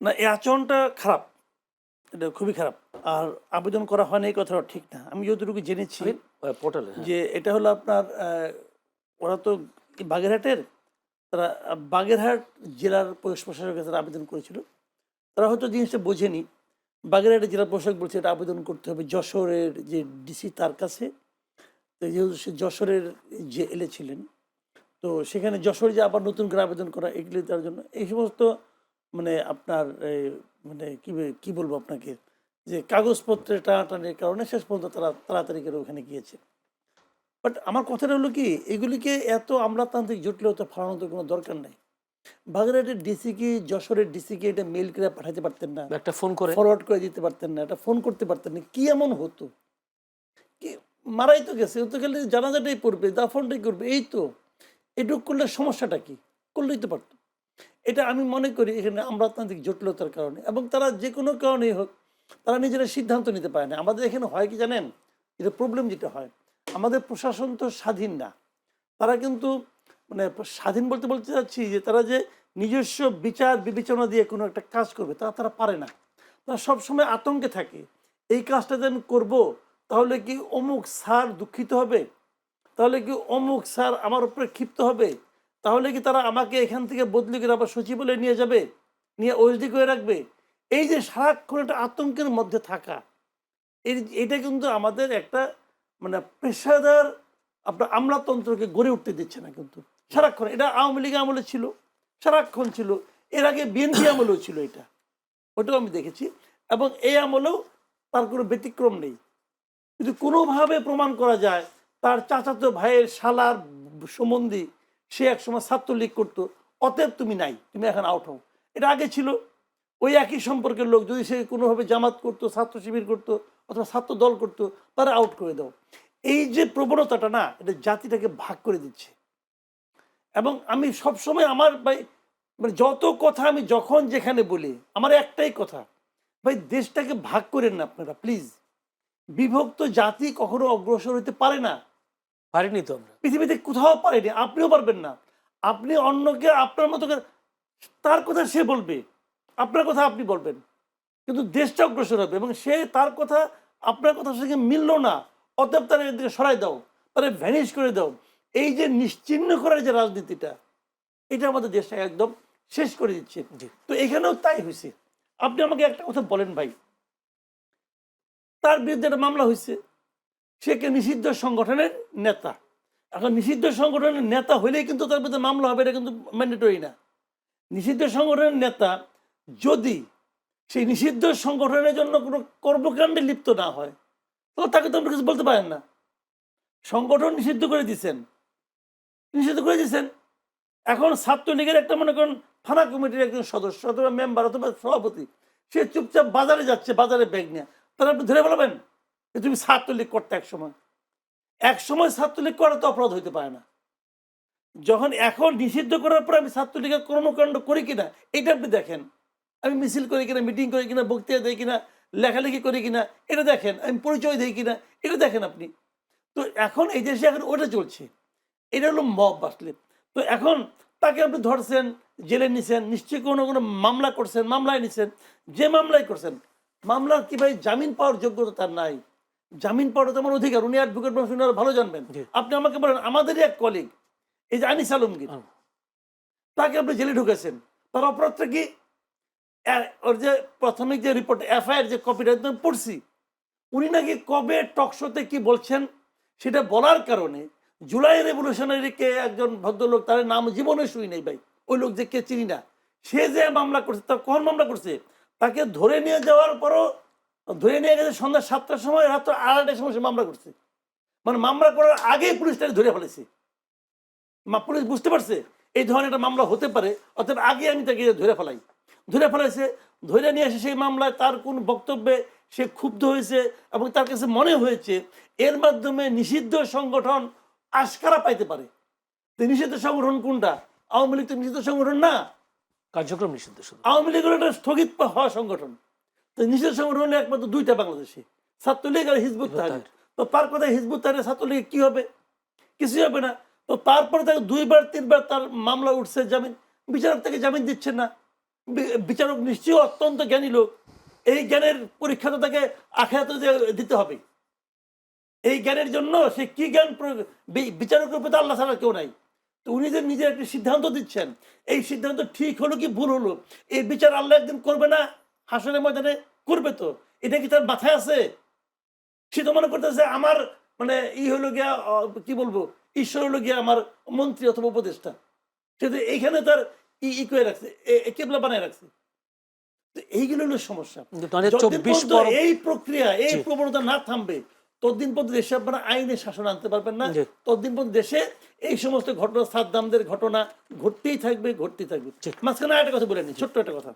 না, এই আচরণটা খারাপ, এটা খুবই খারাপ। আর আবেদন করা হয়নি এই কথাটা ঠিক না। আমি যতটুকু জেনেছি পোর্টালে যে এটা হলো আপনার ওরা তো বাগেরহাটের, তারা বাগেরহাট জেলার পুলিশ প্রশাসকের কাছে আবেদন করেছিল। তারা হয়তো জিনিসটা বোঝেনি। বাগেরহাটের জেলা প্রশাসক বলছে এটা আবেদন করতে হবে যশোরের যে ডিসি তার কাছে। তো যেহেতু সে যশোরের যে এলে ছিলেন, তো সেখানে যশোরে যে আবার নতুন করে আবেদন করা, এগুলি তার জন্য এই সমস্ত মানে আপনার মানে কি বলবো আপনাকে, যে কাগজপত্রের টানাটানির কারণে শেষ পর্যন্ত তারা তাড়াতাড়ি করে ওখানে গিয়েছে। বাট আমার কথাটা হলো কি, এগুলিকে এত আমলাতান্ত্রিক জটিলতা ফালানোর কোনো দরকার নাই। বাগেরহাটের ডিসিকে, যশোরের ডিসিকে এটা মেল করে পাঠাতে পারতেন না? একটা ফোন করে ফরওয়ার্ড করে দিতে পারতেন না? এটা ফোন করতে পারতেন না? কি এমন হতো? কি মারাই তো গেছে, ও তো গেলে জানাজাটাই পড়বে, দাফনটাই করবে, এই তো। এটুক করলে সমস্যাটা কি? করলেই তো পারতো। এটা আমি মনে করি এখানে আমলাতান্ত্রিক জটিলতার কারণে, এবং তারা যে কোনো কারণেই হোক তারা নিজেরা সিদ্ধান্ত নিতে পারে না। আমাদের এখানে হয় কি জানেন, এটা প্রবলেম যেটা হয়, আমাদের প্রশাসন তো স্বাধীন না। তারা কিন্তু মানে স্বাধীন বলতে বলতে চাচ্ছি যে তারা যে নিজস্ব বিচার বিবেচনা দিয়ে কোনো একটা কাজ করবে তারা পারে না। তারা সবসময় আতঙ্কে থাকে, এই কাজটা যেন করবো, তাহলে কি অমুক স্যার দুঃখিত হবে, তাহলে কি অমুক স্যার আমার উপরে ক্ষিপ্ত হবে, তাহলে কি তারা আমাকে এখান থেকে বদলি করে আবার সচিবালয়ে নিয়ে যাবে, নিয়ে ওএসডি করে রাখবে। এই যে সারাক্ষণ একটা আতঙ্কের মধ্যে থাকা, এটা কিন্তু আমাদের একটা মানে পেশাদার আপনার আমলাতন্ত্রকে গড়ে উঠতে দিচ্ছে না। কিন্তু সারাক্ষণ এটা আওয়ামী লীগ আমলে ছিল, সারাক্ষণ ছিল, এর আগে বিএনপি আমলেও ছিল, এটা ওটাও আমি দেখেছি, এবং এই আমলেও তার কোনো ব্যতিক্রম নেই। যদি কোনোভাবে প্রমাণ করা যায় তার চাচাতো ভাইয়ের শালার সম্বন্ধী সে একসময় ছাত্রলীগ করতো, অতএব তুমি নাই, তুমি এখন আউট হও, এটা আগে ছিল। ওই একই সম্পর্কের লোক যদি সে কোনোভাবে জামাত করতো, ছাত্র শিবির করতো, অথবা ছাত্র দল করতো, তারা আউট করে দাও। এই যে প্রবণতাটা না, এটা জাতিটাকে ভাগ করে দিচ্ছে। এবং আমি সবসময় আমার ভাই মানে যত কথা আমি যখন যেখানে বলি, আমার একটাই কথা, ভাই দেশটাকে ভাগ করেন না আপনারা প্লিজ। বিভক্ত জাতি কখনো অগ্রসর হতে পারে না, পারিনি তো আমরা। পৃথিবীতে কোথাও পারেনি, আপনিও পারবেন না। আপনি অন্যকে আপনার মতো করে তার কথা সে বলবে, আপনার কথা আপনি বলবেন, কিন্তু দেশটা অগ্রসর হবে, এবং সে তার কথা আপনার কথার সঙ্গে মিললো না, অতএব তার এদিকে সরাই দাও, তারা ভ্যানিশ করে দাও। এই যে নিশ্চিহ্ন করার যে রাজনীতিটা, এটা আমাদের দেশটা একদম শেষ করে দিচ্ছে। তো এখানেও তাই হয়েছে। আপনি আমাকে একটা কথা বলেন ভাই, তার বিরুদ্ধে একটা মামলা হয়েছে, সে একটা নিষিদ্ধ সংগঠনের নেতা। এখন নিষিদ্ধ সংগঠনের নেতা হলেই কিন্তু তার বিরুদ্ধে মামলা হবে, এটা কিন্তু ম্যান্ডেটরি না। নিষিদ্ধ সংগঠনের নেতা যদি সেই নিষিদ্ধ সংগঠনের জন্য কোনো কর্মকাণ্ডে লিপ্ত না হয়, তো তাকে তো আপনি কিছু বলতে পারেন না। সংগঠন নিষিদ্ধ করে দিচ্ছেন, এখন ছাত্রলীগের একটা মনে করেন থানা কমিটির একজন সদস্য অথবা মেম্বার অথবা সভাপতি, সে চুপচাপ বাজারে যাচ্ছে, বাজারে ব্যাগ নিয়ে, তারা আপনি ধরে বলবেন যে তুমি ছাত্রলীগ করতে? এক সময় ছাত্রলীগ করা তো অপরাধ হইতে পারে না। যখন এখন নিষিদ্ধ করার পর আমি ছাত্রলীগের কর্মকাণ্ড করি কিনা এটা আপনি দেখেন। আমি মিছিল করি কিনা, মিটিং করি কিনা, বক্তৃতা দেই কিনা, লেখালেখি করি কিনা এটা দেখেন। আমি পরিচয় দিই কিনা এটা দেখেন আপনি। তো এখন এই দেশে এখন ওটা চলছে, এটা হলো মব আসলে। তো এখন তাকে আপনি ধরছেন, জেলে নিছেন, নিশ্চয়ই কোনো কোনো মামলা করছেন, মামলায় নিছেন। যে মামলায় করছেন, মামলার কি ভাই জামিন পাওয়ার যোগ্যতা তার নাই? জামিন পাওয়ার তো আমার অধিকার, উনি অ্যাডভোকেট মানুষ, উনি আরো ভালো জানবেন। জি। আপনি আমাকে বলেন, আমাদেরই এক কলিগ এই যে আনিস আলমগীর, তাকে আপনি জেলে ঢুকেছেন, তার অপরাধটা কি? ওর যে প্রাথমিক যে রিপোর্ট, এফআইআর যে কপিটা একদম পড়ছি, উনি নাকি কবে টকশোতে কি বলছেন সেটা বলার কারণে জুলাই রেভলিউশনারিকে একজন ভদ্রলোক, তার নাম জীবনে শুই নেই ভাই, ওই লোক যে কে চিনি না, সে যে মামলা করছে, তার কখন মামলা করছে? তাকে ধরে নিয়ে যাওয়ার পরও, ধরে নিয়ে গেছে সন্ধ্যা 7টার সময়, রাত 8টার সময় সে মামলা করছে। মানে মামলা করার আগেই পুলিশ তাকে ধরে ফেলেছে। পুলিশ বুঝতে পারছে এই ধরনের একটা মামলা হতে পারে, অর্থাৎ আগে আমি তাকে ধরে ফেলাইছে। ধরে নিয়ে এসে সেই মামলায় তার কোন বক্তব্যে সে ক্ষুব্ধ হয়েছে এবং তার কাছে মনে হয়েছে এর মাধ্যমে নিষিদ্ধ সংগঠন আশকারা পাইতে পারে। তো নিষিদ্ধ সংগঠন কোনটা? আওয়ামী লীগ তো নিষিদ্ধ সংগঠন না, কার্যক্রম নিষিদ্ধ শুধু। আওয়ামী লীগ হলো একটা স্থগিত হওয়া সংগঠন। তো নিষিদ্ধ সংগঠন হলে একমাত্র দুইটা বাংলাদেশে, ছাত্রলীগ আর হিজবুত তাহরির। তো তার কথা হিজবুত তাহরির ছাত্রলীগ কি হবে? কিছুই হবে না। তো তারপরে তাকে 2বার 3বার তার মামলা উঠছে, জামিন, বিচারক তাকে জামিন দিচ্ছেন না। বিচারক নিশ্চয়ই অত্যন্ত জ্ঞানী লোক, এই জ্ঞানের পরীক্ষা তো তাকে আখিরাতে দিতে হবে। এই জ্ঞানের জন্য সে কি জ্ঞান বিচারকের উপর আল্লাহ ছাড়া কেউ নাই। তো উনি যে নিজের একটি সিদ্ধান্ত দিচ্ছেন, এই সিদ্ধান্ত ঠিক হলো কি ভুল হলো, এই বিচার আল্লাহ একদিন করবে না, হাসরের ময়দানে করবে। তো এটা কি তার মাথায় আছে? সে তো মনে করতেছে আমার মানে হলো গিয়া কি বলবো, ঈশ্বর হলো গিয়া আমার মন্ত্রী অথবা উপদেষ্টা। সে তো এইখানে তার করে রাখছে, কেবলা বানায় রাখছে। তো এইগুলো হলো সমস্যা। যতদিন পর্যন্ত এই প্রক্রিয়া, এই প্রবণতা না থামবে, ততদিন পর্যন্ত দেশে আপনারা আইনের শাসন আনতে পারবেন না। ততদিন পর্যন্ত দেশে এই সমস্ত ঘটনা, সাদ্দামদের ঘটনা ঘটতেই থাকবে। মাঝখানে একটা কথা বলে নি, ছোট্ট একটা কথা।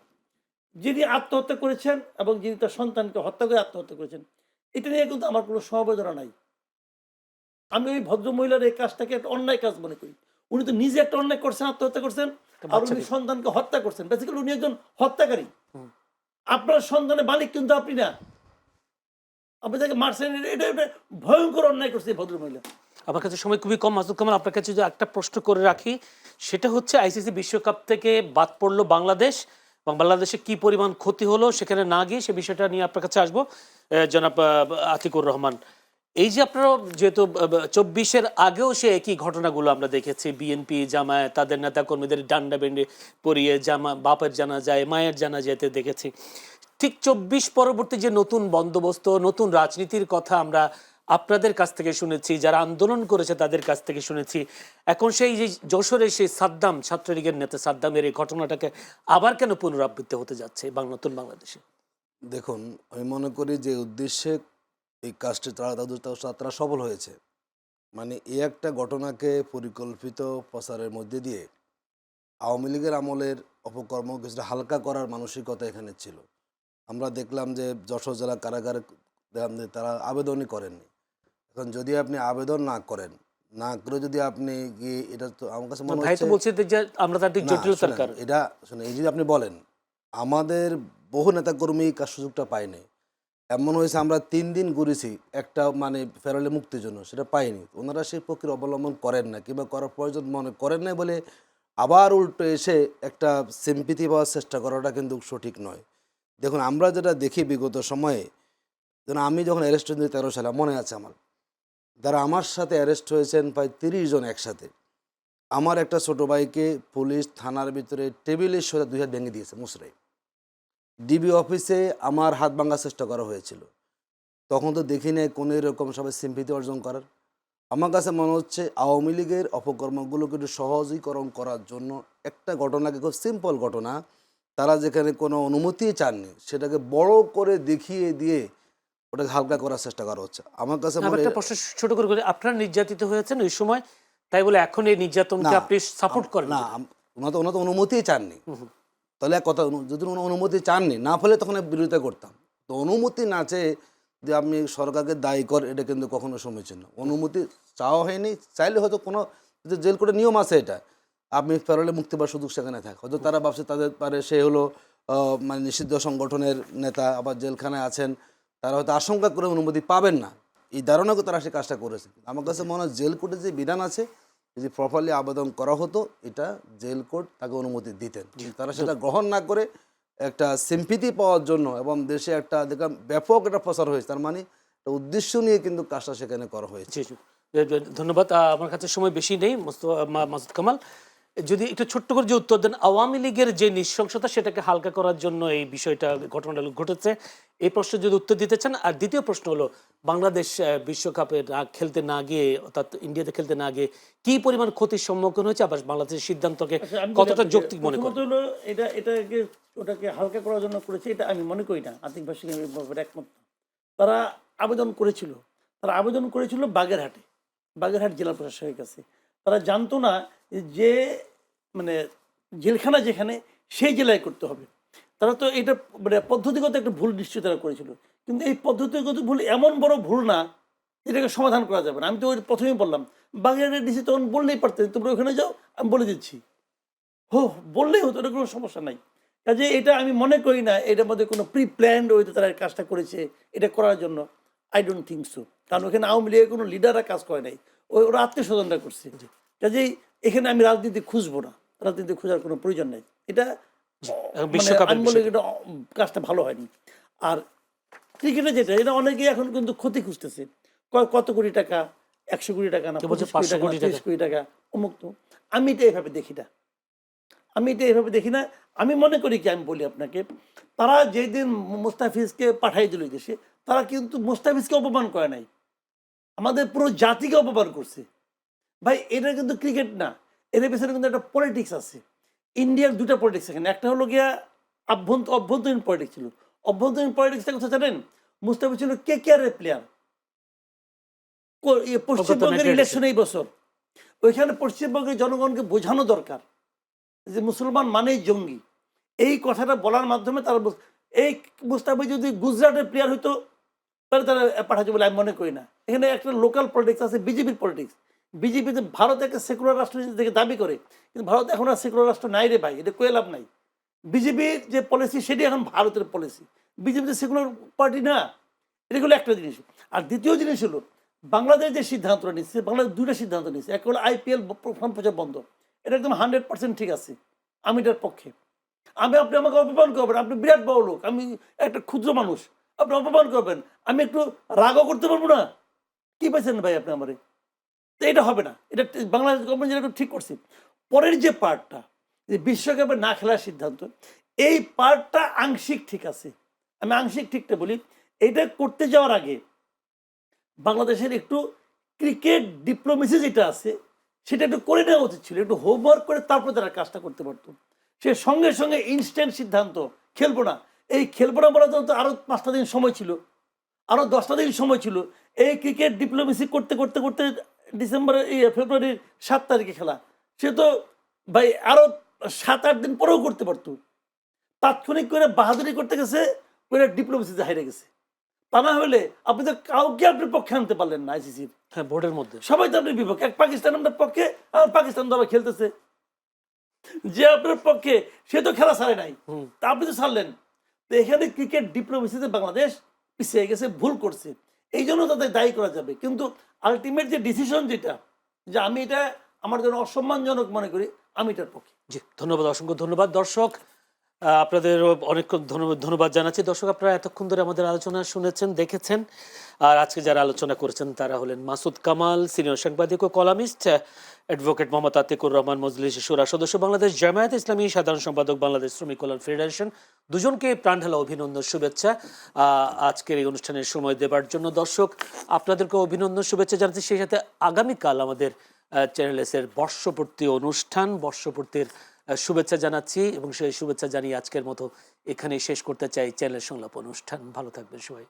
যিনি আত্মহত্যা করেছেন এবং যিনি তার সন্তানকে হত্যা করে আত্মহত্যা করেছেন, এটা নিয়ে কিন্তু আমার কোনো সমবেদনা নাই। আমি ওই ভদ্র মহিলার এই কাজটাকে একটা অন্যায় কাজ মনে করি। উনি তো নিজে একটা অন্যায় করছেন, আত্মহত্যা করছেন, আর উনি সন্তানকে হত্যা করছেন। বেসিক্যালি উনি একজন হত্যাকারী। আপনার সন্তানের মালিক কিন্তু আপনি না, আপনি তাকে মারছেন। এটা ভয়ঙ্কর অন্যায় করছে এই ভদ্র মহিলা। আমার কাছে সময় খুবই কম। মাসুদ কামাল, আপনার কাছে যদি একটা প্রশ্ন করে রাখি, সেটা হচ্ছে আইসিসি বিশ্বকাপ থেকে বাদ পড়লো বাংলাদেশ এবং বাংলাদেশে কি পরিমাণ ক্ষতি হলো সেখানে না গিয়ে সে বিষয়টা নিয়ে আপনার কাছে আসবো। জনাব আতিকুর রহমান, এই যে আপনারা যেহেতু 24-এর আগেও সে একই ঘটনাগুলো আমরা দেখেছি, বিএনপি জামায়াত তাদের নেতা কর্মীদের ডান্ডা বেন্ডে পরিয়ে বাপের জানা যায়, মায়ের জানা যেতে দেখেছি। ঠিক 24 পরবর্তী যে নতুন বন্দোবস্ত, নতুন রাজনীতির কথা আমরা আপনাদের কাছ থেকে শুনেছি, যারা আন্দোলন করেছে তাদের কাছ থেকে শুনেছি, এখন সেই যে যশোরের সেই সাদ্দাম, ছাত্রলীগের নেতা সাদ্দামের এই ঘটনাটাকে আবার কেন পুনরাবৃত্তি হতে যাচ্ছে নতুন বাংলাদেশে? দেখুন, আমি মনে করি যে উদ্দেশ্যে এই কাজটি তারা সফল হয়েছে। মানে এই একটা ঘটনাকে পরিকল্পিত প্রচারের মধ্যে দিয়ে আওয়ামী লীগের আমলের অপকর্ম কিছুটা হালকা করার মানসিকতা এখানে ছিল। আমরা দেখলাম যে যশোর জেলা কারাগারে দেখলাম যে তারা আবেদনই করেননি। এখন যদি আপনি আবেদন না করেন, না করে যদি আপনি গিয়ে, এটা তো আমার কাছে মনে ভাই তো বলছে যে আমরা তার জটিল সরকার, এটা শুনে এই যদি আপনি বলেন, আমাদের বহু নেতাকর্মী কাজ সুযোগটা পায়নি। এমন হয়েছে আমরা 3 দিন ঘুরেছি একটা মানে ফেরালে মুক্তির জন্য, সেটা পাইনি। ওনারা সেই প্রক্রিয়া অবলম্বন করেন না কিংবা করার প্রয়োজন মনে করেন না বলে আবার উল্টো এসে একটা সিম্পিতি পাওয়ার চেষ্টা করাটা কিন্তু সঠিক নয়। দেখুন, আমরা যেটা দেখি বিগত সময়ে, যেন আমি যখন অ্যারেস্ট হয়েছি 13 সালে, মনে আছে আমার, যারা আমার সাথে অ্যারেস্ট হয়েছেন প্রায় 30 জন একসাথে। আমার একটা ছোট ভাইকে পুলিশ থানার ভিতরে টেবিলের সোজা 2 হাত ভেঙে দিয়েছে মুসরাই। ডিবি অফিসে আমার হাত ভাঙার চেষ্টা করা হয়েছিল। তখন তো দেখি নাই কোনো এরকম সবাই সিম্পিতি অর্জন করার। আমার কাছে মনে হচ্ছে আওয়ামী লীগের অপকর্মগুলোকে একটু সহজীকরণ করার জন্য একটা ঘটনাকে, খুব সিম্পল ঘটনা, তারা যেখানে কোনো অনুমতি চাননি সেটাকে বড় করে দেখিয়ে দিয়ে ওটাকে হালকা করার চেষ্টা করা হচ্ছে। আমার কাছে আমি মনে একটা প্রশ্ন ছোট করে বলি, আপনারা নির্যাতিত হয়েছেন ওই সময়, তাই বলে এখন এই নির্যাতনকে না, আপনি সাপোর্ট করেন না, কিনা? ওনারা তো অনুমতিই চাননি। তাহলে এক কথা, যদি অনুমতি চাননি, না ফলে তখন বিরোধিতা করতাম। তো অনুমতি না চেয়ে যে আপনি সরকারকে দায়ী কর, এটা কিন্তু কখনো সমীচীন না। অনুমতি চাওয়া হয়নি, চাইলে হয়তো কোনো যে জেল কোর্টের নিয়ম আছে এটা, আপনি ফেরলে মুক্তি পাওয়ার সুযোগ সেখানে থাকে। হয়তো তারা ভাবছে তাদের পারে সে হলো মানে নিষিদ্ধ সংগঠনের নেতা, আবার জেলখানায় আছেন, তারা হয়তো আশঙ্কা করে অনুমতি পাবেন না, এই ধারণা করে তারা সে কাজটা করেছে। আমার কাছে মনে হয় জেল কোর্টের যে বিধান আছে, যদি প্রপারলি আবেদন করা হতো, এটা জেল কোর্ট তাকে অনুমতি দিতেন। তারা সেটা গ্রহণ না করে একটা সিম্পিতি পাওয়ার জন্য, এবং দেশে একটা দেখলাম ব্যাপক একটা প্রচার হয়েছে, তার মানে একটা উদ্দেশ্য নিয়ে কিন্তু কাজটা সেখানে করা হয়েছে। জি জি, ধন্যবাদ। আমার কাছে সময় বেশি নেই। মাসুদ কামাল, যদি একটু ছোট্ট করে যে উত্তর দেন, আওয়ামী লীগের যে নৃশংসতা সেটাকে হালকা করার জন্য এই বিষয়টা, ঘটনাটা ঘটেছে, এই প্রশ্নে যদি উত্তর দিতে চান। আর দ্বিতীয় প্রশ্ন হলো, বাংলাদেশ বিশ্বকাপে খেলতে না গিয়ে, অর্থাৎ ইন্ডিয়াতে খেলতে না গিয়ে কি পরিমাণ ক্ষতির সম্মুখীন হয়েছে, আবার বাংলাদেশের সিদ্ধান্তকে আচ্ছা, আমি বলি কতটা আপনাকে, যৌক্তিক মনে প্রথমত করেন? হলো এটাকে ওটাকে হালকা করার জন্য করেছে, এটা আমি মনে করি না। আতিক ভাই সঙ্গে আমি একমত না। তারা আবেদন করেছিল, বাগেরহাটে, বাগেরহাট জেলা প্রশাসকের কাছে। তারা জানতো না যে মানে জেলখানা যেখানে, সেই জেলায় করতে হবে। তারা তো এটা মানে পদ্ধতিগত একটা ভুল নিশ্চয়ই তারা করেছিল, কিন্তু এই পদ্ধতিগত ভুল এমন বড় ভুল না এটাকে সমাধান করা যাবে না। আমি তো ওই প্রথমেই বললাম, বাগেরহাটের ডিসি তখন বললেই পারতেন তোমরা ওখানে যাও, আমি বলে দিচ্ছি, বললেই হতো, এটা কোনো সমস্যা নাই। কাজে এটা আমি মনে করি না এটার মধ্যে কোনো প্রি প্ল্যান্ড ওইতে তারা এই কাজটা করেছে এটা করার জন্য। I don't think so. কারণ ওখানে আওয়ামী লীগের কোনো লিডাররা কাজ করে নাই, ওরা আত্মীয় স্বজনরা করছে। কাজেই এখানে আমি রাজনীতি খুঁজবো না, রাজনীতি খোঁজার কোনো প্রয়োজন নেই। এটা মানে বিশ্বকাপের আমি বলি বিষয়টা। এটা কাজটা ভালো হয়নি। আর ক্রিকেটে যেটা, এটা অনেকেই এখন কিন্তু ক্ষতি খুঁজতেছে, কত কোটি টাকা, 100 কোটি টাকা না, কেউ বলছে 25 কোটি 500 টাকা না, কোটি 30 টাকা। কোটি টাকা, অমুক তো। আমি এটা এভাবে দেখি না, আমি মনে করি কি, আমি বলি আপনাকে, তারা যেদিন মুস্তাফিজকে পাঠাই দিল দেশে, তারা কিন্তু মুস্তাফিজকে অপমান করে নাই, আমাদের পুরো জাতিকে অপমান করছে। ভাই এটা কিন্তু ক্রিকেট না, এর পেছনে কিন্তু একটা পলিটিক্স আছে। ইন্ডিয়ার দুটা পলিটিক্স এখানে, একটা হলো গিয়া অভ্যন্তরীণ পলিটিক্স ছিল। অভ্যন্তরীণ পলিটিক্সটা কথা জানেন, মুস্তাফিজ ছিল KKR-এর প্লেয়ার, পশ্চিমবঙ্গের ইলেকশন এই বছর। ওইখানে পশ্চিমবঙ্গের জনগণকে বোঝানো দরকার যে মুসলমান মানেই জঙ্গি। এই কথাটা বলার মাধ্যমে তারা এই মুস্তাফিজ যদি গুজরাটের প্লেয়ার হইতো তাহলে তারা পাঠাচ্ছে বলে আমি মনে করি না। এখানে একটা লোকাল পলিটিক্স আছে, বিজেপির পলিটিক্স। বিজেপিতে ভারত একটা সেকুলার রাষ্ট্র থেকে দাবি করে, কিন্তু ভারত এখন আর সেকুলার রাষ্ট্র নাই রে ভাই, এটা কয়ে লাভ নাই। বিজেপির যে পলিসি সেটি এখন ভারতের পলিসি, বিজেপি সেকুলার পার্টি না। এটা হলো একটা জিনিস। আর দ্বিতীয় জিনিস হলো, বাংলাদেশ যে সিদ্ধান্তটা নিচ্ছে, বাংলাদেশ দুটো সিদ্ধান্ত নিচ্ছে। এক হলো IPL ফর্ম প্রচার বন্ধ, এটা একদম 100% ঠিক আছে, আমি এটার পক্ষে। আপনি আমাকে অপমান করবেন, আপনি বিরাট বড় লোক, আমি একটা ক্ষুদ্র মানুষ, আপনি অপমান করবেন, আমি একটু রাগও করতে পারবো না? কি পাইছেন ভাই আপনি আমারে? তো এটা হবে না, এটা বাংলাদেশ গভর্নমেন্ট যেটা ঠিক করছে। পরের যে পার্টটা, যে বিশ্বকাপে না খেলার সিদ্ধান্ত, এই পার্টটা আংশিক ঠিক আছে। আমি আংশিক ঠিকটা বলি, এটা করতে যাওয়ার আগে বাংলাদেশের একটু ক্রিকেট ডিপ্লোমেসি যেটা আছে সেটা একটু করে নেওয়া উচিত ছিল। একটু হোমওয়ার্ক করে তারপর তারা কাজটা করতে পারতো। সে সঙ্গে সঙ্গে ইনস্ট্যান্ট সিদ্ধান্ত, খেলবো না, এই খেলবো না বলা তো আরও 5টা দিন সময় ছিল, আরও 10টা দিন সময় ছিল। এই ক্রিকেট ডিপ্লোমেসি করতে করতে করতে ফেব্রুয়ারির 7 তারিখে খেলা, সে তো ভাই আরও 7-8 দিন পরেও করতে পারতো। তাৎক্ষণিক করে বাহাদুরি করতে গেছে, করে ডিপ্লোমেসিতে হারিয়ে গেছে। তা না হলে আপনি তো কাউকে আপনার পক্ষে আনতে পারলেন না। ICC-র হ্যাঁ, বোর্ডের মধ্যে সবাই তো আপনার বিপক্ষে। এক পাকিস্তান আপনার পক্ষে, আর পাকিস্তান তো আবার খেলতেছে। যে আপনার পক্ষে সে তো খেলা ছাড়ে নাই, তা আপনি তো ছাড়লেন। তো এখানে ক্রিকেট ডিপ্লোমেসিতে বাংলাদেশ পিছিয়ে গেছে, ভুল করছে, এই জন্য তাদের দায়ী করা যাবে। কিন্তু আলটিমেট যে ডিসিশন যেটা, যে আমি এটা আমার জন্য অসম্মানজনক মনে করি, আমি এটার পক্ষে। জি, ধন্যবাদ, অসংখ্য ধন্যবাদ। দর্শক, আপনাদের অনেক ধন্যবাদ জানাচ্ছি। দর্শক, আপনারা এতক্ষণ ধরে আমাদের আলোচনা শুনেছেন, দেখেছেন। আর আজকে যারা আলোচনা করেছেন তারা হলেন মাসুদ কামাল, সিনিয়র সাংবাদিক ও কলামিস্ট, অ্যাডভোকেট মোহাম্মদ আতিকুর রহমান, মজলিস শুরা সদস্য, বাংলাদেশ জামায়াত ইসলামী, সাধারণ সম্পাদক, বাংলাদেশ শ্রমিক কল্যাণ ফেডারেশন। দুজনকে প্রাণঢালা অভিনন্দন, শুভেচ্ছা আজকের এই অনুষ্ঠানের সময় দেবার জন্য। দর্শক, আপনাদেরকে অভিনন্দন, শুভেচ্ছা জানাচ্ছি। সেই সাথে আগামীকাল আমাদের চ্যানেল এর বর্ষপূর্তি অনুষ্ঠান, বর্ষপূর্তির শুভেচ্ছা জানাচ্ছি এবং সেই শুভেচ্ছা জানিয়ে আজকের মতো এখানেই শেষ করতে চাই চ্যানেল সংলাপ অনুষ্ঠান। ভালো থাকবেন সবাই।